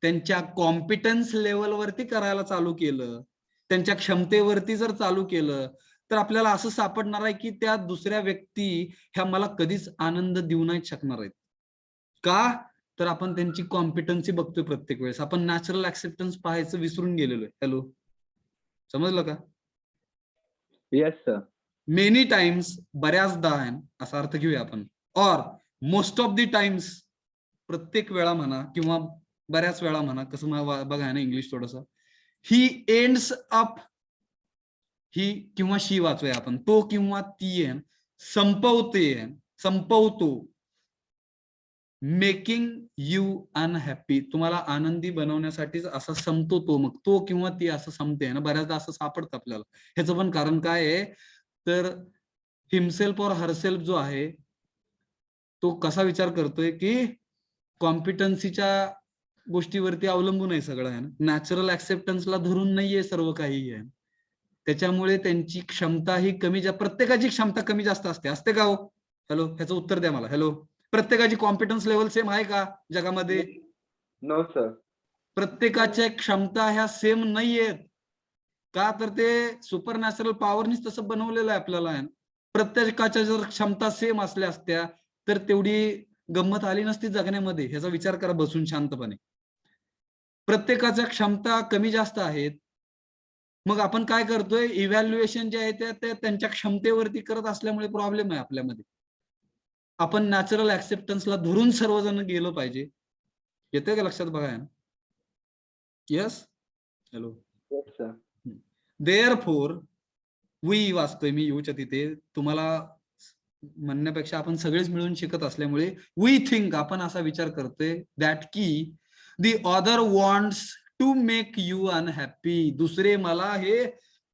त्यांच्या कॉम्पिटन्स लेवलवरती करायला चालू केलं, त्यांच्या क्षमतेवरती जर चालू केलं, तर आपल्याला असं सापडणार आहे की त्या दुसऱ्या व्यक्ती ह्या मला कधीच आनंद देऊ नाही शकणार आहेत. का? तर आपण त्यांची कॉम्पिटन्सी बघतोय प्रत्येक वेळेस, आपण नॅचरल ऍक्सेप्टन्स पाहायचं विसरून गेलेलो आहे. हॅलो, समजलं का? Yes, sir. मेनी टाइम्स, बऱ्याचदा आहे असा अर्थ घेऊया आपण, or most of the times, प्रत्येक वेळा म्हणा किंवा बऱ्याच वेळा म्हणा, कसं बघा ना इंग्लिश थोडस, ही एंड्स अप, ही किंवा शी वाचूया आपण, तो किंवा ती आहे संपवते, संपवतो, मेकिंग यू अनहॅपी, तुम्हाला आनंदी बनवण्यासाठीच असा संपतो तो, मग तो किंवा ती असं संपते ना, बऱ्याचदा असं सापडतं आपल्याला. ह्याचं पण कारण काय आहे? तर हिमसेल्फ और हरसेल्फ जो आहे तो कसा विचार करतोय की कॉम्पिटन्सीच्या गोष्टीवरती अवलंबून आहे सगळं आहे ना, नॅचरल ऍक्सेप्टन्सला धरून नाहीये सर्व काही आहे, त्याच्यामुळे त्यांची क्षमता ही कमी, प्रत्येकाची क्षमता कमी जास्त असते का हो? हॅलो, ह्याचं उत्तर द्या मला. हॅलो, प्रत्येकाची कॉम्पिटन्स लेवल सेम आहे का जगामध्ये? No, sir. प्रत्येकाच्या क्षमता ह्या सेम नाहीयेत. का? तर ते सुपर नॅचरल पॉवरनीच तसं बनवलेलं आहे आपल्याला. प्रत्येकाच्या जर क्षमता सेम असल्या असत्या तर तेवढी गंमत आली नसती जगण्यामध्ये. ह्याचा विचार करा बसून शांतपणे. प्रत्येकाच्या क्षमता कमी जास्त आहेत, मग आपण काय करतोय? इव्हॅल्युएशन जे आहे ते त्यांच्या क्षमतेवरती करत असल्यामुळे प्रॉब्लेम आहे आपल्यामध्ये. आपण नॅचरल ऍक्सेप्टन्सला धरून सर्वजण गेलो पाहिजे. येतंय का लक्षात? बघा. Yes, hello. Yes, sir. Therefore, we वाचतोय मी यूच्या तिथे, तुम्हाला म्हणण्यापेक्षा आपण सगळेच मिळून शिकत असल्यामुळे वी थिंक, आपण असा विचार करतोय दॅट की the other wants to make you unhappy, दुसरे मला हे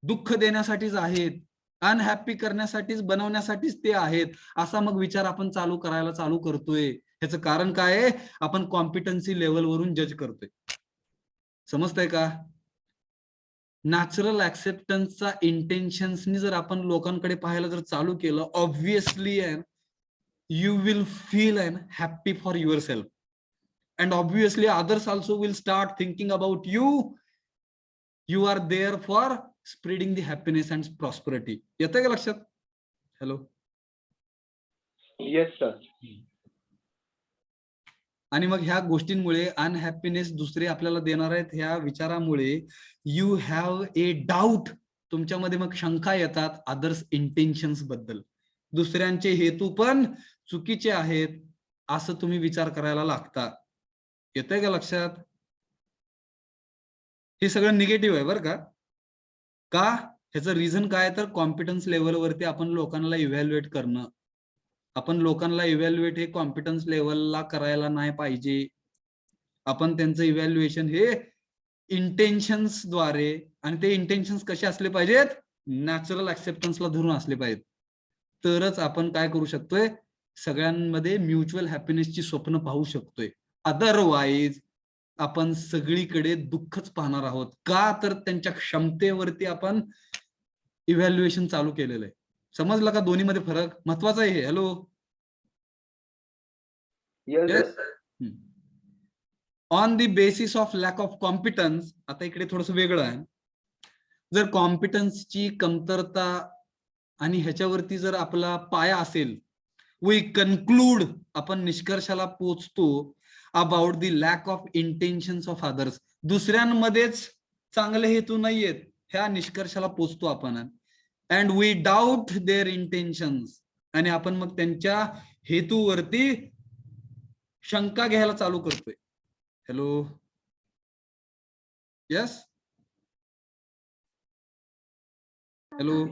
दुःख देण्यासाठीच आहेत, अनहॅपी करण्यासाठीच, बनवण्यासाठीच ते आहेत, असा मग विचार आपण करायला चालू करतोय. ह्याचं कारण काय आहे? आपण कॉम्पिटन्सी लेवलवरून जज करतोय. समजतंय का? नॅचरल ऍक्सेप्टन्सचा इंटेन्शन्सनी जर आपण लोकांकडे पाहायला जर चालू केलं, obviously you will feel happy for yourself, and obviously others also will start thinking about you. You are there for spreading the happiness and prosperity. येतंय का लक्षात? हॅलो. Yes, sir. आणि मग ह्या गोष्टींमुळे अनहॅपीनेस दुसरे आपल्याला देणार आहेत, ह्या विचारामुळे यू हॅव ए डाऊट, तुमच्यामध्ये मग शंका येतात अदर्स इंटेन्शन्स बद्दल, दुसऱ्यांचे हेतू पण चुकीचे आहेत असं तुम्ही विचार करायला लागता. येतंय का लक्षात? हे सगळं निगेटिव्ह आहे बरं का. का? ह्याचं रिझन काय? तर कॉम्पिटन्स लेवलवरती आपण लोकांना इव्हॅल्युएट करणं, आपण लोकांना इव्हॅल्युएट हे कॉम्पिटन्स लेवलला करायला नाही पाहिजे. आपण त्यांचं इव्हॅल्युएशन हे इंटेन्शन्स द्वारे, आणि ते इंटेन्शन्स कसे असले पाहिजेत? नॅचरल ऍक्सेप्टन्सला धरून असले पाहिजेत. तरच आपण काय करू शकतोय? सगळ्यांमध्ये म्युच्युअल हॅपीनेसची स्वप्न पाहू शकतोय. अदरवाईज आपण सगळीकडे दुःखच पाहणार आहोत. का? तर त्यांच्या क्षमतेवरती आपण इव्हॅल्युएशन चालू केलेलं आहे. समजलं का दोन्हीमध्ये फरक? महत्वाचा आहे हे. Hello. Yes, sir. On the basis of lack of competence, आता इकडे थोडस वेगळं आहे. जर कॉम्पिटन्सची कमतरता आणि ह्याच्यावरती जर आपला पाया असेल, वी कन्क्लूड, आपण निष्कर्षाला पोहोचतो about the lack of intentions of others. दुसऱ्यांमध्येच चांगले हेतू नाहीयेत, ह्या निष्कर्षाला पोहोचतो आपण. And we doubt their intentions, आणि आपण मग त्यांच्या हेतूवरती शंका घ्यायला चालू करतोय. Hello, yes, hello.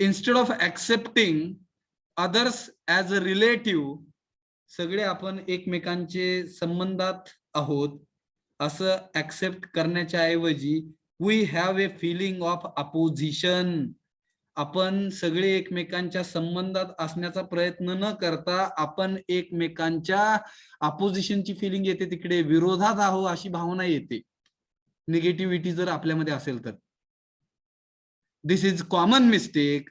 Instead of accepting others as a relative, सगळे आपण एकमेकांचे संबंधात आहोत असं ऍक्सेप्ट करण्याच्या ऐवजी we have a feeling of opposition. आपण सगळे एकमेकांच्या संबंधात असण्याचा प्रयत्न न करता आपण एकमेकांच्या अपोजिशनची फिलिंग येते, तिकडे विरोधात आहो अशी भावना येते. निगेटिव्हिटी जर आपल्यामध्ये असेल तर दिस इज कॉमन मिस्टेक.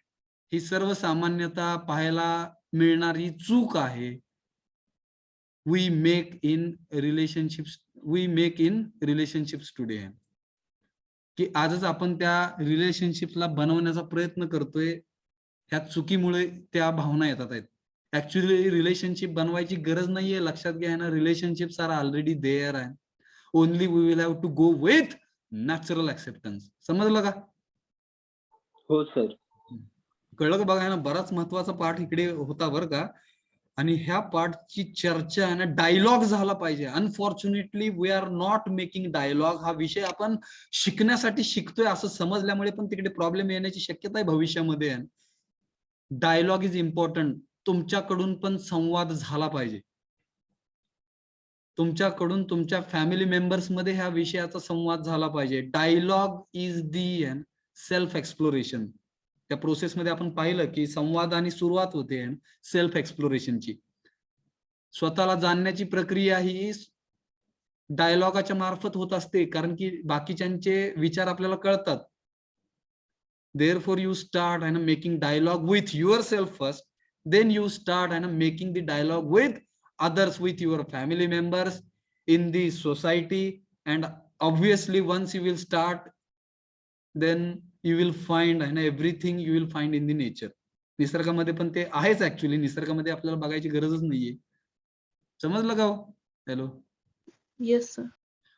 ही सर्वसामान्यतः पाहायला मिळणारी चूक आहे. We make in relationships today, की आजच आपण त्या रिलेशनशिपला बनवण्याचा प्रयत्न करतोय. ह्या चुकीमुळे त्या भावना येतात आहेत. ऍक्च्युअली रिलेशनशिप बनवायची गरज नाहीये, लक्षात घ्या ना. रिलेशनशिप्स आर ऑलरेडी देअर आहे. Only we will have to go with natural acceptance. समजलं का? हो सर. कळलं का? बघा ना, बराच महत्वाचा पाठ इकडे होता बरं का. आणि ह्या पाठची चर्चा आहे ना, डायलॉग झाला पाहिजे. Unfortunately we are not making dialogue. हा विषय आपण शिकण्यासाठी शिकतोय असं समजल्यामुळे पण तिकडे प्रॉब्लेम येण्याची शक्यता आहे भविष्यामध्ये. Dialogue is important. तुमच्याकडून पण संवाद झाला पाहिजे. तुमच्याकडून तुमच्या फॅमिली मेंबर्स मध्ये ह्या विषयाचा संवाद झाला पाहिजे. Dialogue is the self exploration. त्या प्रोसेसमध्ये आपण पाहिलं की संवादाने सुरुवात होते सेल्फ एक्सप्लोरेशनची. स्वतःला जाणण्याची प्रक्रिया ही डायलॉगाच्या मार्फत होत असते, कारण की बाकीच्यांचे विचार आपल्याला कळतात. Therefore you start making dialogue with yourself first, then you start making the dialogue with others, with your family members, in the society, and obviously once you will start, then you will find everything you will find in the nature. निसर्गामध्ये पण ते आहेच. Actually निसर्गामध्ये आपल्याला बघायची गरजच नाहीये. समजलं का? Hello, yes sir.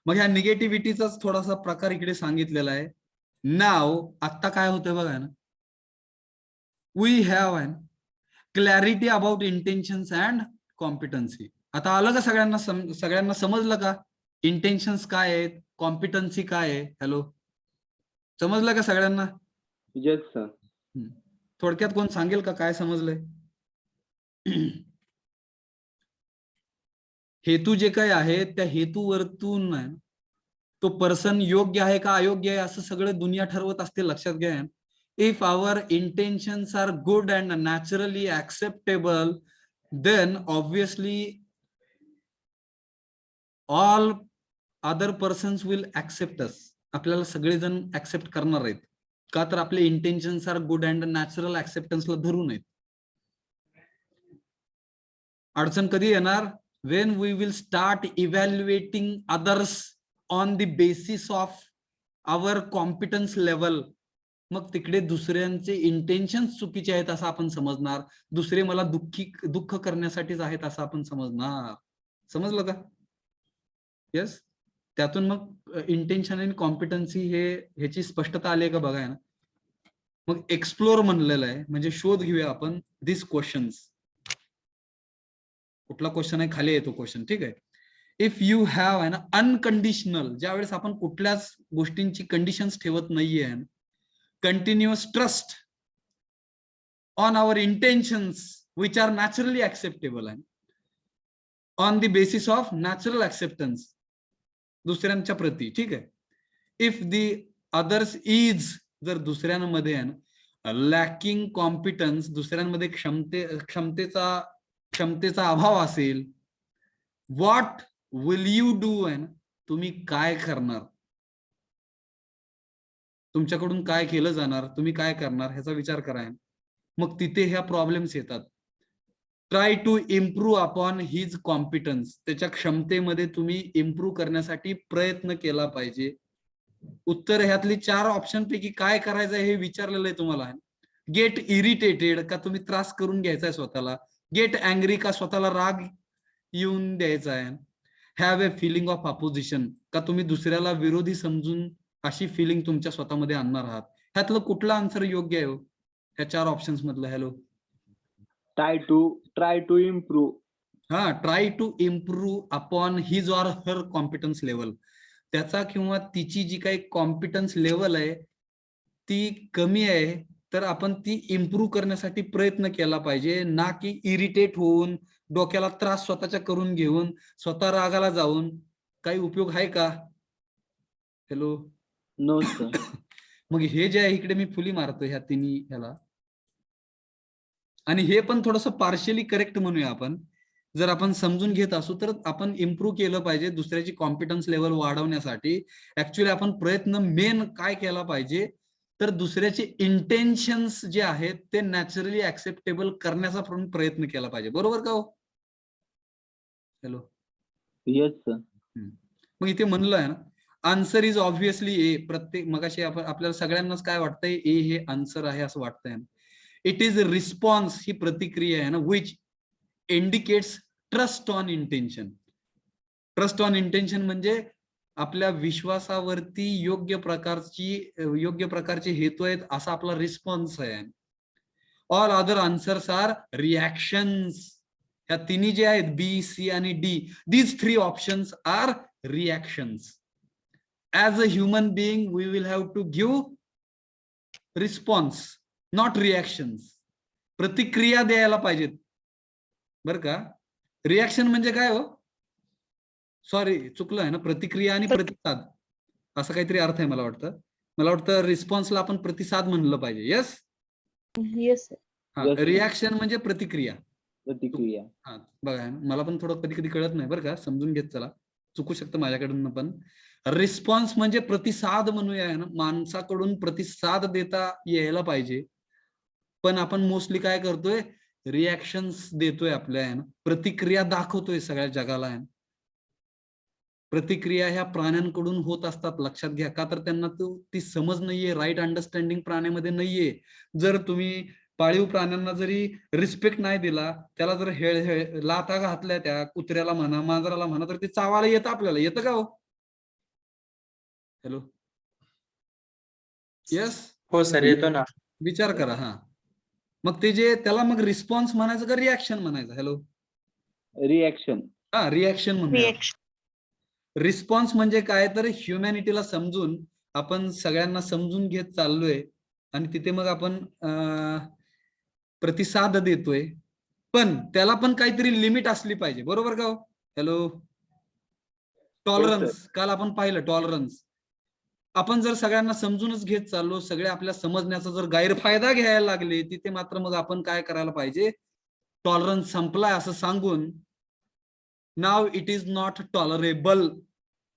मग ह्या निगेटिव्हिटीचाच थोडासा प्रकार इकडे सांगितलेला आहे. नाव आता काय होतं बघा ना, we have clarity about intentions and competency. आता आलं का सगळ्यांना समजलं का? इंटेन्शन्स काय आहेत, कॉम्पिटन्सी काय आहे? हॅलो, समजलं का सगळ्यांना? Yes sir. थोडक्यात कोण सांगेल का काय समजलंय? हेतू जे काय आहे त्या हेतूवरतून तो पर्सन योग्य आहे का अयोग्य आहे असं सगळं दुनिया ठरवत असते. लक्षात घ्या. If our intentions are good and naturally acceptable, then obviously all other persons will accept us. आपल्याला सगळेजण ऍक्सेप्ट करणार आहेत. का? तर आपले intentions are good and natural ऍक्सेप्टन्सला धरून आहेत. अडचण कधी येणार? when we will start evaluating others on the basis of our competence level. मग तिकडे दुसऱ्यांचे इंटेन्शन्स चुकीचे आहेत असं आपण समजणार. दुसरे मला दुःख करण्यासाठीच आहेत असं आपण समजणार. समजलं का? येस. त्यातून मग इंटेन्शन आणि कॉम्पिटन्सी ह्याची स्पष्टता आली आहे का बघा ना. मग एक्सप्लोर म्हणलेलं आहे म्हणजे शोध घेऊया आपण दिस क्वेश्चन्स. कुठला क्वेश्चन आहे? खाली येतो क्वेश्चन. ठीक आहे. इफ यू हॅव अनकंडिशनल, ज्यावेळेस आपण कुठल्याच गोष्टींची कंडिशन्स ठेवत नाहीये, continuous trust on our intentions which are naturally acceptable on the basis of natural acceptance दुसऱ्यांच्या प्रती. ठीक आहे. इफ दी अदर्स इज, जर दुसऱ्यांमध्ये लॅकिंग कॉम्पिटन्स, दुसऱ्यांमध्ये क्षमतेचा अभाव असेल, व्हॉट विल यू डू? तुम्ही काय करणार? तुमच्याकडून काय केलं जाणार? तुम्ही काय करणार ह्याचा विचार करा. मग तिथे ह्या प्रॉब्लेम्स येतात. Try to improve upon his competence. त्याच्या क्षमतेमध्ये तुम्ही इम्प्रूव्ह करण्यासाठी प्रयत्न केला पाहिजे. उत्तर ह्यातली 4 ऑप्शन पैकी काय करायचं हे विचारलेलं आहे तुम्हाला. गेट इरिटेटेड का तुम्ही त्रास करून घ्यायचा आहे स्वतःला, गेट अँग्री का स्वतःला राग येऊन द्यायचा आहे, have a feeling of opposition का तुम्ही दुसऱ्याला विरोधी समजून अशी फिलिंग तुमच्या स्वतःमध्ये आणणार आहात. ह्यातलं कुठला आन्सर योग्य आहे हो ह्या 4 ऑप्शन्स मधलं? Hello, try to improve. हा, try to improve upon his or her competence level. त्याचा किंवा तिची जी काही कॉम्पिटन्स लेवल आहे ती कमी आहे, तर आपण ती इम्प्रूव्ह करण्यासाठी प्रयत्न केला पाहिजे, ना की इरिटेट होऊन डोक्याला त्रास स्वतःच्या करून घेऊन स्वतः रागाला जाऊन. काही उपयोग आहे का? Hello, no sir. मग हे जे आहे इकडे मी फुली मारतो ह्या तिन्ही ह्याला, आणि हे पण थोडंसं पार्शियली करेक्ट म्हणूया आपण. जर आपण समजून घेत असू तर आपण इम्प्रूव्ह केलं पाहिजे दुसऱ्याची कॉम्पिटन्स लेवल वाढवण्यासाठी. ऍक्च्युली आपण प्रयत्न मेन काय केला पाहिजे तर दुसऱ्याचे इंटेन्शन्स जे आहेत ते नॅचरली ऍक्सेप्टेबल करण्याचा आपण प्रयत्न केला पाहिजे. बरोबर का हो? Hello, yes sir. मग इथे म्हणलं आहे ना, आन्सर इज ऑब्व्हियसली ए. प्रत्येक मगाशी आपण आपल्याला सगळ्यांनाच काय वाटतंय, ए हे आन्सर आहे असं वाटतंय. इट इज रिस्पॉन्स, ही प्रतिक्रिया आहे ना, which indicates trust on intention. Trust on intention म्हणजे आपल्या विश्वासावरती योग्य प्रकारचे हेतू आहेत असा आपला रिस्पॉन्स आहे. All other answers are reactions. ह्या तिन्ही जे आहेत बी, सी आणि D, these 3 options are reactions. As a human being we will have to give response, not reactions. प्रतिक्रिया द्यायला पाहिजेत बर का. रिॲक्शन म्हणजे काय हो? सॉरी, चुकलं आहे ना. प्रतिक्रिया आणि प्रतिसाद असं काहीतरी अर्थ आहे मला वाटतं. मला वाटतं रिस्पॉन्सला आपण प्रतिसाद म्हणलं पाहिजे. Yes, Yes, sir. हा. Yes, sir. रिॲक्शन म्हणजे प्रतिक्रिया. प्रतिक्रिया. हा, बघा मला पण थोडं कधी कधी कळत नाही बरं का, समजून घेत चला, चुकू शकतं माझ्याकडून पण. रिस्पॉन्स म्हणजे प्रतिसाद म्हणूया ना, माणसाकडून प्रतिसाद देता यायला पाहिजे, पण आपण मोस्टली काय करतोय, रिॲक्शन्स देतोय आपल्या, प्रतिक्रिया दाखवतोय सगळ्या जगाला. प्रतिक्रिया ह्या प्राण्यांकडून होत असतात, लक्षात घ्या. का तर त्यांना ती समज नाहीये, राईट अंडरस्टँडिंग प्राण्यामध्ये नाहीये. जर तुम्ही पाळीव प्राण्यांना जरी रिस्पेक्ट नाही दिला, त्याला जर लाथा घातल्या त्या कुत्र्याला म्हणा, मांजराला म्हणा, तर ते चावायला येतं. आपल्याला येतं का हो? हॅलो, येस, हो सर, येतो ना. विचार करा. हा, मग ते जे त्याला मग रिस्पॉन्स म्हणायचं का रिॲक्शन म्हणायचं? Hello, reaction. हा, रिॲक्शन म्हणूया. Reaction. रिस्पॉन्स म्हणजे काय तर ह्युमॅनिटीला समजून आपण सगळ्यांना समजून घेत चाललोय आणि तिथे मग आपण प्रतिसाद देतोय, पण त्याला पण काहीतरी लिमिट असली पाहिजे. बरोबर का हो? Hello, tolerance. काल आपण पाहिलं टॉलरन्स. आपण जर सगळ्यांना समजूनच घेत चाललो, सगळे आपल्या समजण्याचा जर गैरफायदा घ्यायला लागले, तिथे मात्र मग आपण काय करायला पाहिजे, टॉलरन्स संपलाय असं सांगून now it is not tolerable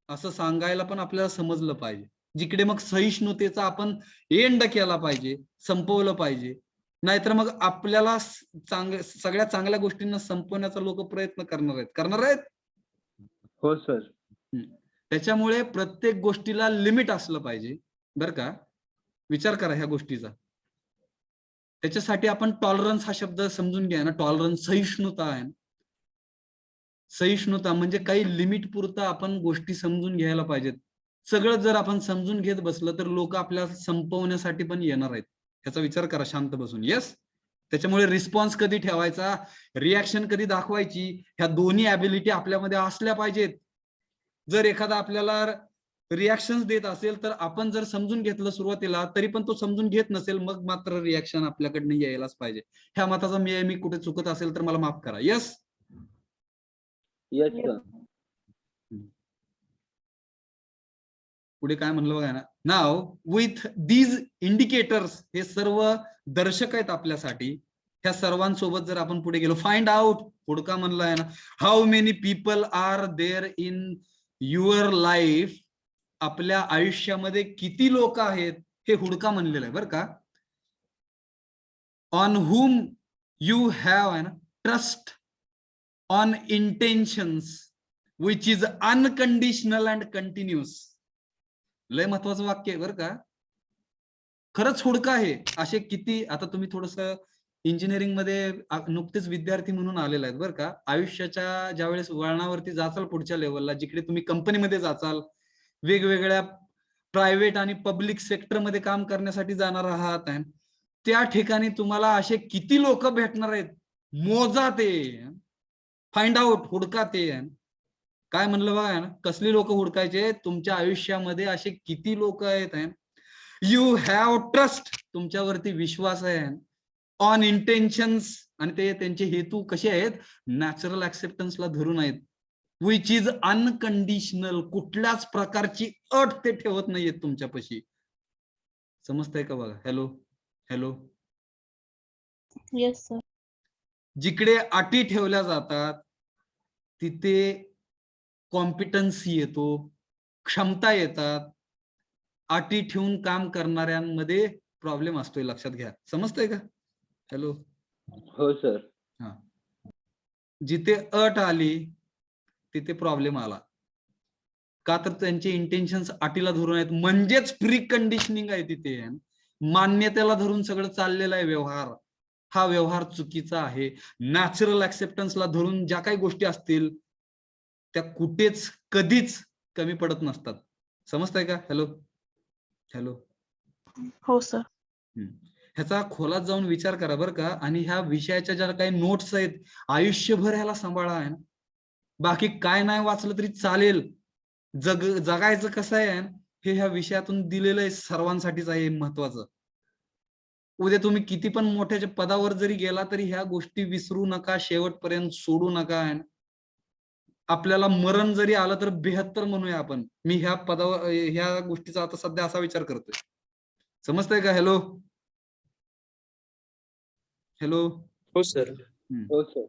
असं सांगायला पण आपल्याला समजलं पाहिजे. जिकडे मग सहिष्णुतेचा आपण एंड केला पाहिजे, संपवलं पाहिजे. नाहीतर मग आपल्याला सगळ्या चांगल्या गोष्टींना संपवण्याचा लोक प्रयत्न करणार आहेत. हो सर. त्याच्यामुळे प्रत्येक गोष्टीला लिमिट असलं पाहिजे बरं का. विचार करा ह्या गोष्टीचा. त्याच्यासाठी आपण टॉलरन्स हा शब्द समजून घ्या ना. टॉलरन्स सहिष्णुता आहे. सहिष्णुता म्हणजे काही लिमिट पुरतं आपण गोष्टी समजून घ्यायला पाहिजेत. सगळं जर आपण समजून घेत बसलं तर लोक आपल्याला संपवण्यासाठी पण येणार आहेत. ह्याचा विचार करा शांत बसून. येस, त्याच्यामुळे रिस्पॉन्स कधी ठेवायचा, रिॲक्शन कधी दाखवायची, ह्या दोन्ही ॲबिलिटी आपल्यामध्ये असल्या पाहिजेत. जर एखादा आपल्याला रिॲक्शन देत असेल तर आपण जर समजून घेतलं सुरुवातीला, तरी पण तो समजून घेत नसेल, मग मात्र रिॲक्शन आपल्याकडनं यायलाच पाहिजे. ह्या मताचा मी कुठे चुकत असेल तर मला माफ करा. Yes, yes sir. पुढे काय म्हणलं बघा ना. नाव विथ दीज इंडिकेटर्स, हे सर्व दर्शक आहेत आपल्यासाठी. ह्या सर्वांसोबत जर आपण पुढे गेलो, फाइंड आउट, हुडका म्हणलं आहे ना. How many people are there in your life, आपल्या आयुष्यामध्ये किती लोक आहेत हे हुडका म्हणलेलं आहे बरं का. On whom you have trust on intentions which is unconditional and continuous. लय महत्वाचं वाक्य आहे बरं का. खरंच हुडका आहे. असे किती, आता तुम्ही थोडस इंजिनिअरिंग मध्ये नुकतेच विद्यार्थी म्हणून आलेले आहेत बरं का. आयुष्याच्या ज्यावेळेस वळणावरती जाचाल पुढच्या लेवलला, जिकडे तुम्ही कंपनीमध्ये जाचाल, वेगवेगळ्या प्रायव्हेट आणि पब्लिक सेक्टरमध्ये काम करण्यासाठी जाणार आहात, त्या ठिकाणी तुम्हाला असे किती लोक भेटणार आहेत, मोजा ते, फाइंड आउट, हुडका ते. काय म्हणलं बघा ना, कसली लोक हुडकायचे तुमच्या आयुष्यामध्ये, असे किती लोक आहेत. यू हॅव ट्रस्ट, तुमच्यावरती विश्वास आहे, ऑन इंटेन्शन्स, आणि ते त्यांचे हेतू कसे आहेत, नॅचरल ऍक्सेप्टन्सला धरून आहेत, विच इज अनकंडिशनल, कुठल्याच प्रकारची अट ते ठेवत नाहीयेत तुमच्यापाशी. समजतंय का बघा. Hello hello. Yes sir. जिकडे अटी ठेवल्या जातात तिथे कॉम्पिटन्सी येतो, क्षमता येतात. अटी ठेवून काम करणाऱ्यांमध्ये प्रॉब्लेम असतोय, लक्षात घ्या. समजतंय का. हॅलो. हो सर. हा. जिथे अट आली तिथे प्रॉब्लेम आला, का तर त्यांचे इंटेन्शन्स अटीला धरून आहेत, म्हणजेच प्री कंडिशनिंग आहे तिथे, मान्यतेला धरून सगळं चाललेलं आहे व्यवहार. हा व्यवहार चुकीचा आहे. नॅचरल ऍक्सेप्टन्सला धरून ज्या काही गोष्टी असतील त्या कुठेच कधीच कमी पडत नसतात. समजतंय का. Hello hello. हो सर. ह्याचा खोलात जाऊन विचार करा बरं का. आणि ह्या विषयाच्या ज्या काही नोट्स आहेत, आयुष्यभर ह्याला सांभाळा आहे ना. बाकी काय नाही वाचलं तरी चालेल. जगायचं कसं आहे हे ह्या विषयातून दिलेलं आहे, सर्वांसाठीच आहे महत्वाचं. उद्या तुम्ही किती पण मोठ्या पदावर जरी गेला तरी ह्या गोष्टी विसरू नका, शेवटपर्यंत सोडू नका. आपल्याला मरण जरी आलं तर 72 म्हणूया आपण. मी ह्या पदावर, ह्या गोष्टीचा आता सध्या असा विचार करतोय. समजतंय का. Hello hello. हो सर. हो सर.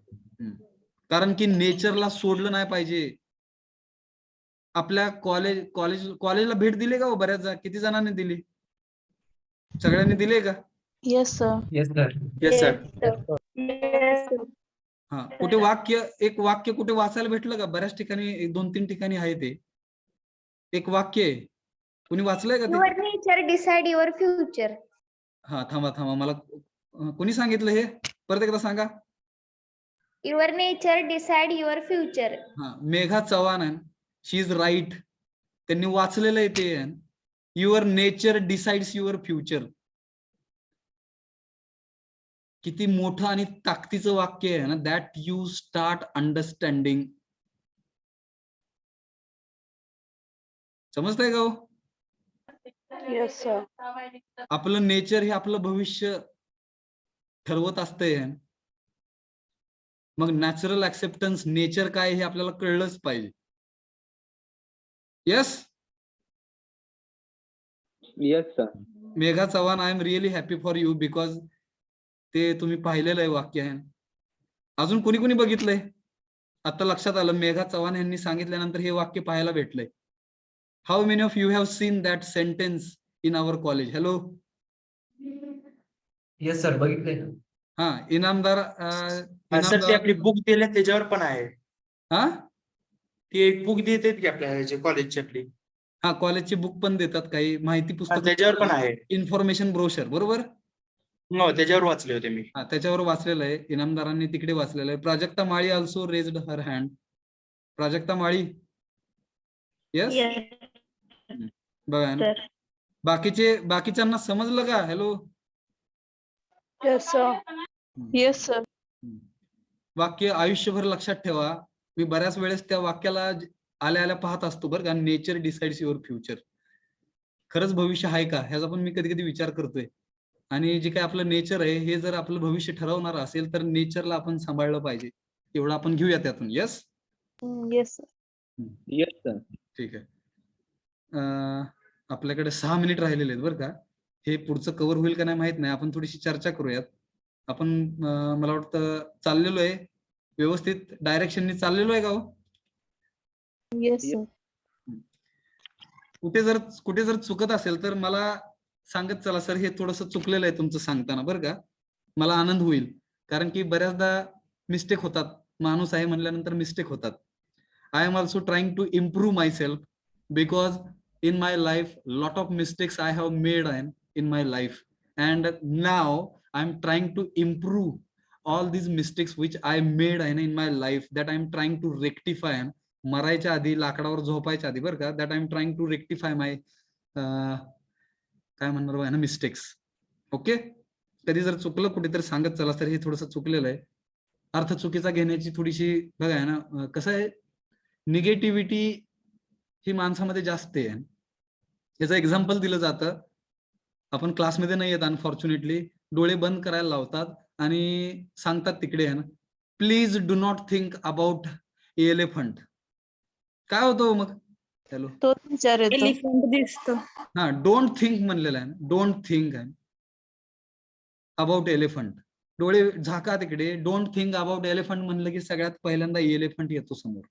कारण की नेचरला सोडलं नाही पाहिजे. आपल्या कॉलेजला भेट दिली का हो बऱ्याच किती जणांनी दिली, सगळ्यांनी दिले का. Yes sir. Yes sir. Yes sir. हा. कुठे एक वाक्य कुठे वाचायला भेटलं का. बऱ्याच ठिकाणी 2-3 ठिकाणी आहे ते एक वाक्य आहे. कुणी वाचलंय का ते. Your nature decide your future. हा थांबा मला कोणी सांगितलं हे, परत एकदा सांगा. Your nature decide your future. हा, मेघा चव्हाण आहे, शी इज राईट. त्यांनी वाचलेलं आहे ते. Your nature decides your future. किती मोठं आणि ताकदीचं वाक्य आहे ना. That you start understanding. समजतंय का हो. Yes sir. आपलं नेचर हे आपलं भविष्य ठरवत असतंय. मग नॅचरल ऍक्सेप्टन्स, नेचर काय हे आपल्याला कळलंच पाहिजे. Yes. Yes sir. Megha Chavan, I am really happy for you, because ते तुम्ही पाहिलेलं आहे वाक्य आहे. अजून कोणी कोणी बघितलंय. आता लक्षात आलं, मेघा चव्हाण यांनी सांगितल्यानंतर हे वाक्य पाहायला भेटलंय. How many of you have seen that sentence in our college. Hello. Yes sir, बघितलंय ना. हा. इनामदार सर ती आपली बुक दिली त्याच्यावर पण आहे. हा, ती एक बुक देतात की आपल्या कॉलेजची आपली. हा, कॉलेजची बुक पण देतात, काही माहिती पुस्तक त्याच्यावर पण आहे. Information brochure. बरोबर. हो, त्याच्यावर वाचले होते मी. हा, त्याच्यावर वाचलेलं आहे. इनामदारांनी तिकडे वाचलेलं आहे. प्राजक्ता माळी ऑल्सो रेज्ड हर हँड. प्राजक्ता माळी. येस. बघा, बाकीच्यांना समजलं का. Hello. Yes sir. Yes sir. वाक्य आयुष्यभर लक्षात ठेवा. मी बऱ्याच वेळेस त्या वाक्याला आल्या पाहत असतो बरं का. Nature decides your future. खरंच भविष्य आहे का ह्याचा पण मी कधी कधी विचार करतोय. आणि जे काही आपलं नेचर आहे हे जर आपलं भविष्य ठरवणार असेल तर नेचरला आपण सांभाळलं पाहिजे. एवढं आपण घेऊया त्यातून. Yes. Yes sir. Yes sir. ठीक आहे. आपल्याकडे 6 मिनिट राहिलेले आहेत बरं का. हे पुढचं कव्हर होईल का नाही माहित नाही. आपण थोडीशी चर्चा करूयात. आपण मला वाटतं चाललेलो आहे व्यवस्थित डायरेक्शननी चाललेलो आहे का हो. Yes sir. कुठे जर चुकत असेल तर मला सांगत चला, सर हे थोडस चुकलेलं आहे तुमचं सांगताना बरं का. मला आनंद होईल, कारण की बऱ्याचदा मिस्टेक होतात. माणूस आहे म्हणल्यानंतर मिस्टेक होतात. I am also trying to improve myself, because in my life lot of mistakes I have made in my life, and now I'm trying to improve all these mistakes which I made in my life, that I'm trying to rectify. मरायच्या आधी लाकडावर झोपायच्या आधी बरं का, that I'm trying to rectify my काय म्हणणार आहे ना मिस्टेक्स. ओके, कधी जर चुकलं कुठेतरी सांगत चला, तर हे थोडंसं चुकलेलं आहे, अर्थ चुकीचा घेण्याची थोडीशी बघा आहे ना. कसं आहे, निगेटिव्हिटी ही माणसामध्ये जास्त आहे. याचं एक्झाम्पल दिलं जातं, आपण क्लासमध्ये नाही येत अनफॉर्च्युनेटली, डोळे बंद करायला लावतात आणि सांगतात तिकडे आहे ना, please do not think about elephant. काय होतं मग? हॅलो, तोच विचार येतो. एलिफंट दिसतो. हा, डोंट थिंक म्हणलेलं आहे, डोंट थिंक आहे अबाउट एलिफंट. डोळे झाका तिकडे, डोंट थिंक अबाउट एलिफंट म्हणलं की सगळ्यात पहिल्यांदा एलिफंट येतो समोर.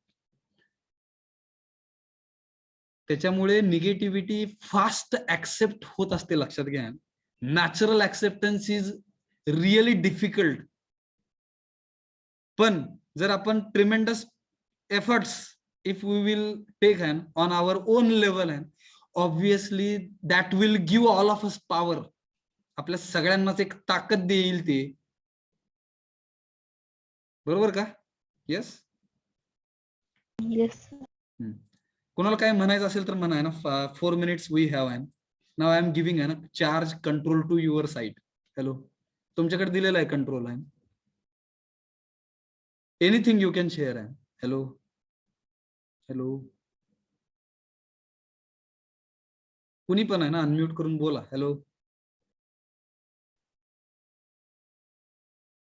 त्याच्यामुळे निगेटिव्हिटी फास्ट ऍक्सेप्ट होत असते, लक्षात घ्या. Natural acceptance is really difficult. पण जर आपण tremendous efforts if we will take on our own level, obviously that will give all of us power. आपल्या सगळ्यांनाच एक ताकद देईल ते, बरोबर का? Yes yes. कोणाला काय म्हणायचं असेल तर म्हणा ना. 4 minutes we have, now I am giving charge control to your side. Hello, तुमच्याकडे दिलेला आहे कंट्रोल आहे, एनिथिंग यू कॅन शेअर आहे. हॅलो हॅलो, कुणी पण आहे ना, अनम्यूट करून बोला. हॅलो,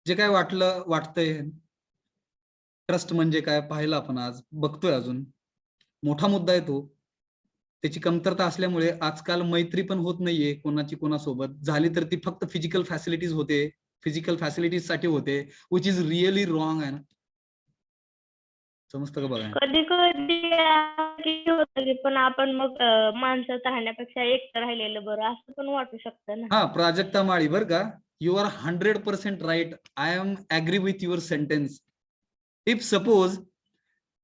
जे काय वाटतंय, ट्रस्ट म्हणजे काय पाहिलं आपण, आज बघतोय, अजून मोठा मुद्दा आहे तो. त्याची कमतरता असल्यामुळे आजकाल मैत्री पण होत नाहीये कोणाची कोणासोबत. झाली तर ती फक्त फिजिकल फॅसिलिटीज होते, फिजिकल फॅसिलिटीज साठी होते, विच इज रिअली रॉंग आहे ना. समजतं का? बघा, कधी कधी होतं की पण आपण मग माणसात राहण्यापेक्षा एकटं राहिलेलं बरं असं पण वाटू शकतं ना. हा, प्राजक्ता माळी बरं का, you are 100% right. I am agree with your sentence. If suppose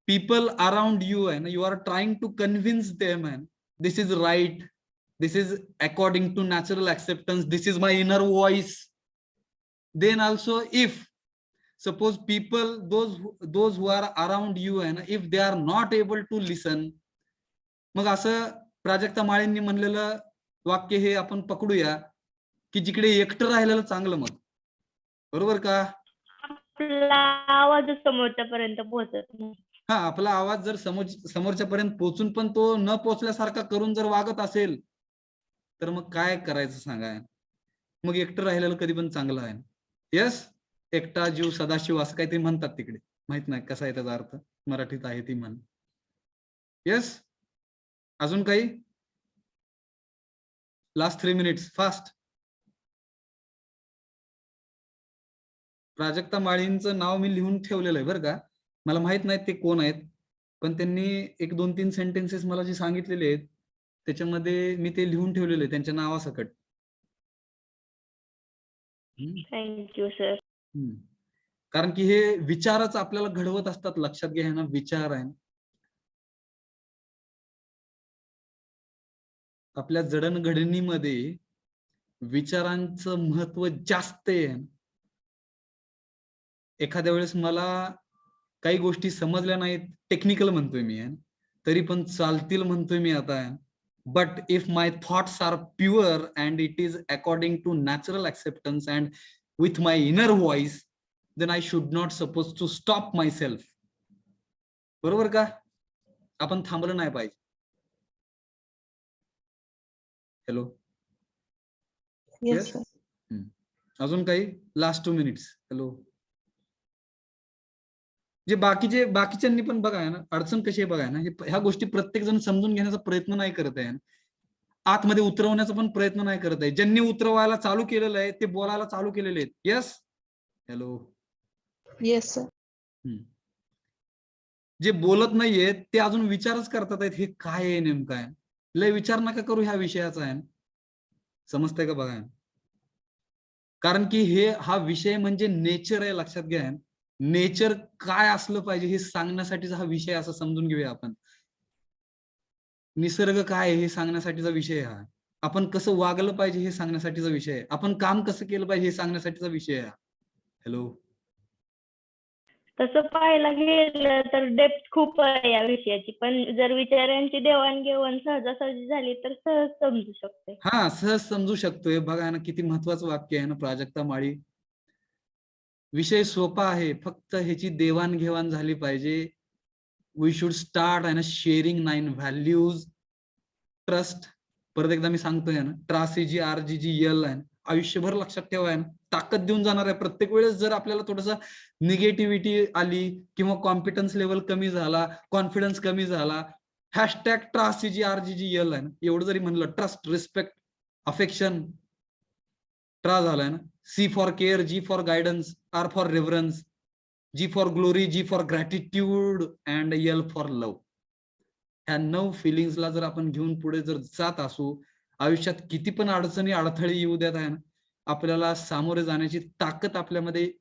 people around you and you are trying to convince them and this is right, this is according to natural acceptance, this is my inner voice, then also if suppose people, those who are around you and if they are not able to listen, मग असं प्राजक्ता माळींनी म्हणलेलं वाक्य हे आपण पकडूया की जिकडे एकटं राहिलेलं चांगलं. मग बरोबर का? आपला आवाज समोरच्या पर्यंत पोहोचत नाही. हा, आपला आवाज जर समोरच्या पर्यंत पोहोचून पण तो न पोहोचल्यासारखा करून जर वागत असेल तर मग काय करायचं सांगा. मग एकटं राहिलेलं कधी पण चांगलं आहे. यस, एकटा जीव सदाशिव असं काहीतरी म्हणतात तिकडे, माहित नाही कसा आहे त्याचा अर्थ, मराठीत आहे ती म्हण. यस, अजून काही? Last 3 minutes fast. प्राजक्ता माळींचं नाव मी लिहून ठेवलेलं आहे बरं का. मला माहित नाही ते कोण आहेत, पण त्यांनी 1-2-3 सेंटेन्सेस मला जे सांगितलेले आहेत त्याच्यामध्ये मी ते लिहून ठेवलेले त्यांच्या नावासकट. Thank you sir. कारण की हे विचारच आपल्याला घडवत असतात, लक्षात घ्या ना. विचार आहे आपल्या जडणघडणीमध्ये, विचारांचं महत्व जास्त आहे. एखाद्या वेळेस मला काही गोष्टी समजल्या नाहीत, टेक्निकल म्हणतोय मी, तरी पण चालतील म्हणतोय मी आता. But if my thoughts are pure and it is according to natural acceptance and with my inner voice, then I should not suppose to stop myself. बरोबर का? आपण थांबलं नाही पाहिजे. Hello, yes. अजून काही? Last 2 minutes. हॅलो, जे बाकीच्यांनी पण बघा ना, अडचण कशी आहे बघा ना. ह्या गोष्टी प्रत्येक जण समजून घेण्याचा प्रयत्न नाही करत आहे, आतमध्ये उतरवण्याचा पण प्रयत्न नाही करत आहे. ज्यांनी उतरवायला चालू केलेलं आहे ते बोलायला चालू केलेले आहेत. Yes, hello, yes sir. जे बोलत नाहीयेत ते अजून विचारच करतात आहेत, हे काय आहे नेमकं आहे. लय विचार नका करू ह्या विषयाचा आहे. समजतंय का? बघा, कारण की हा विषय म्हणजे नेचर आहे, लक्षात घ्या. नेचर काय असलं पाहिजे हे सांगण्यासाठीचा हा विषय, असं समजून घेऊया आपण. निसर्ग काय हे सांगण्यासाठीचा विषय हा. आपण कसं वागलं पाहिजे हे सांगण्यासाठीचा विषय आहे. आपण काम कसं केलं पाहिजे हे सांगण्यासाठीचा विषय आहे. हॅलो. तसं पाहायला गेलं तर डेप्थ खूप आहे या विषयाची, पण जर विचारांची देवाणघेवाण सहजासहजी झाली तर सहज समजू शकते. हा, सहज समजू शकतोय. बघा ना किती महत्वाचं वाक्य आहे ना प्राजक्ता माळी. विषय सोपा आहे, फक्त ह्याची देवाणघेवाण झाली पाहिजे. वी शुड स्टार्ट आहे ना शेअरिंग 9 व्हॅल्यूज. ट्रस्ट, परत एकदा मी सांगतोय ना, ट्रासीजी RGGL आहे ना, आयुष्यभर लक्षात ठेवा आहे ना, ताकद देऊन जाणार आहे. प्रत्येक वेळेस जर आपल्याला थोडस निगेटिव्हिटी आली किंवा कॉन्फिडन्स लेवल कमी झाला, कॉन्फिडन्स कमी झाला, हॅशटॅग ट्रासीजी RGGL आहे ना, एवढं जरी म्हणलं, ट्रस्ट, रिस्पेक्ट, अफेक्शन, ट्रा झालाय ना. C for care, G for guidance, R for reverence, G for glory, G for gratitude and L for love. ह्या 9 फिलिंग्सला जर आपण घेऊन पुढे जर जात असू, आयुष्यात किती पण अडचणी अडथळे येऊ देत आहे ना, आपल्याला सामोरे जाण्याची ताकद आपल्यामध्ये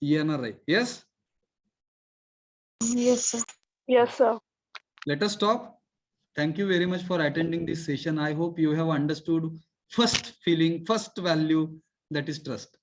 येणार आहे. Yes. Yes, sir. Yes, sir. Let us stop. Thank you very much for attending this session. I hope you have understood first feeling, first value, that is trust.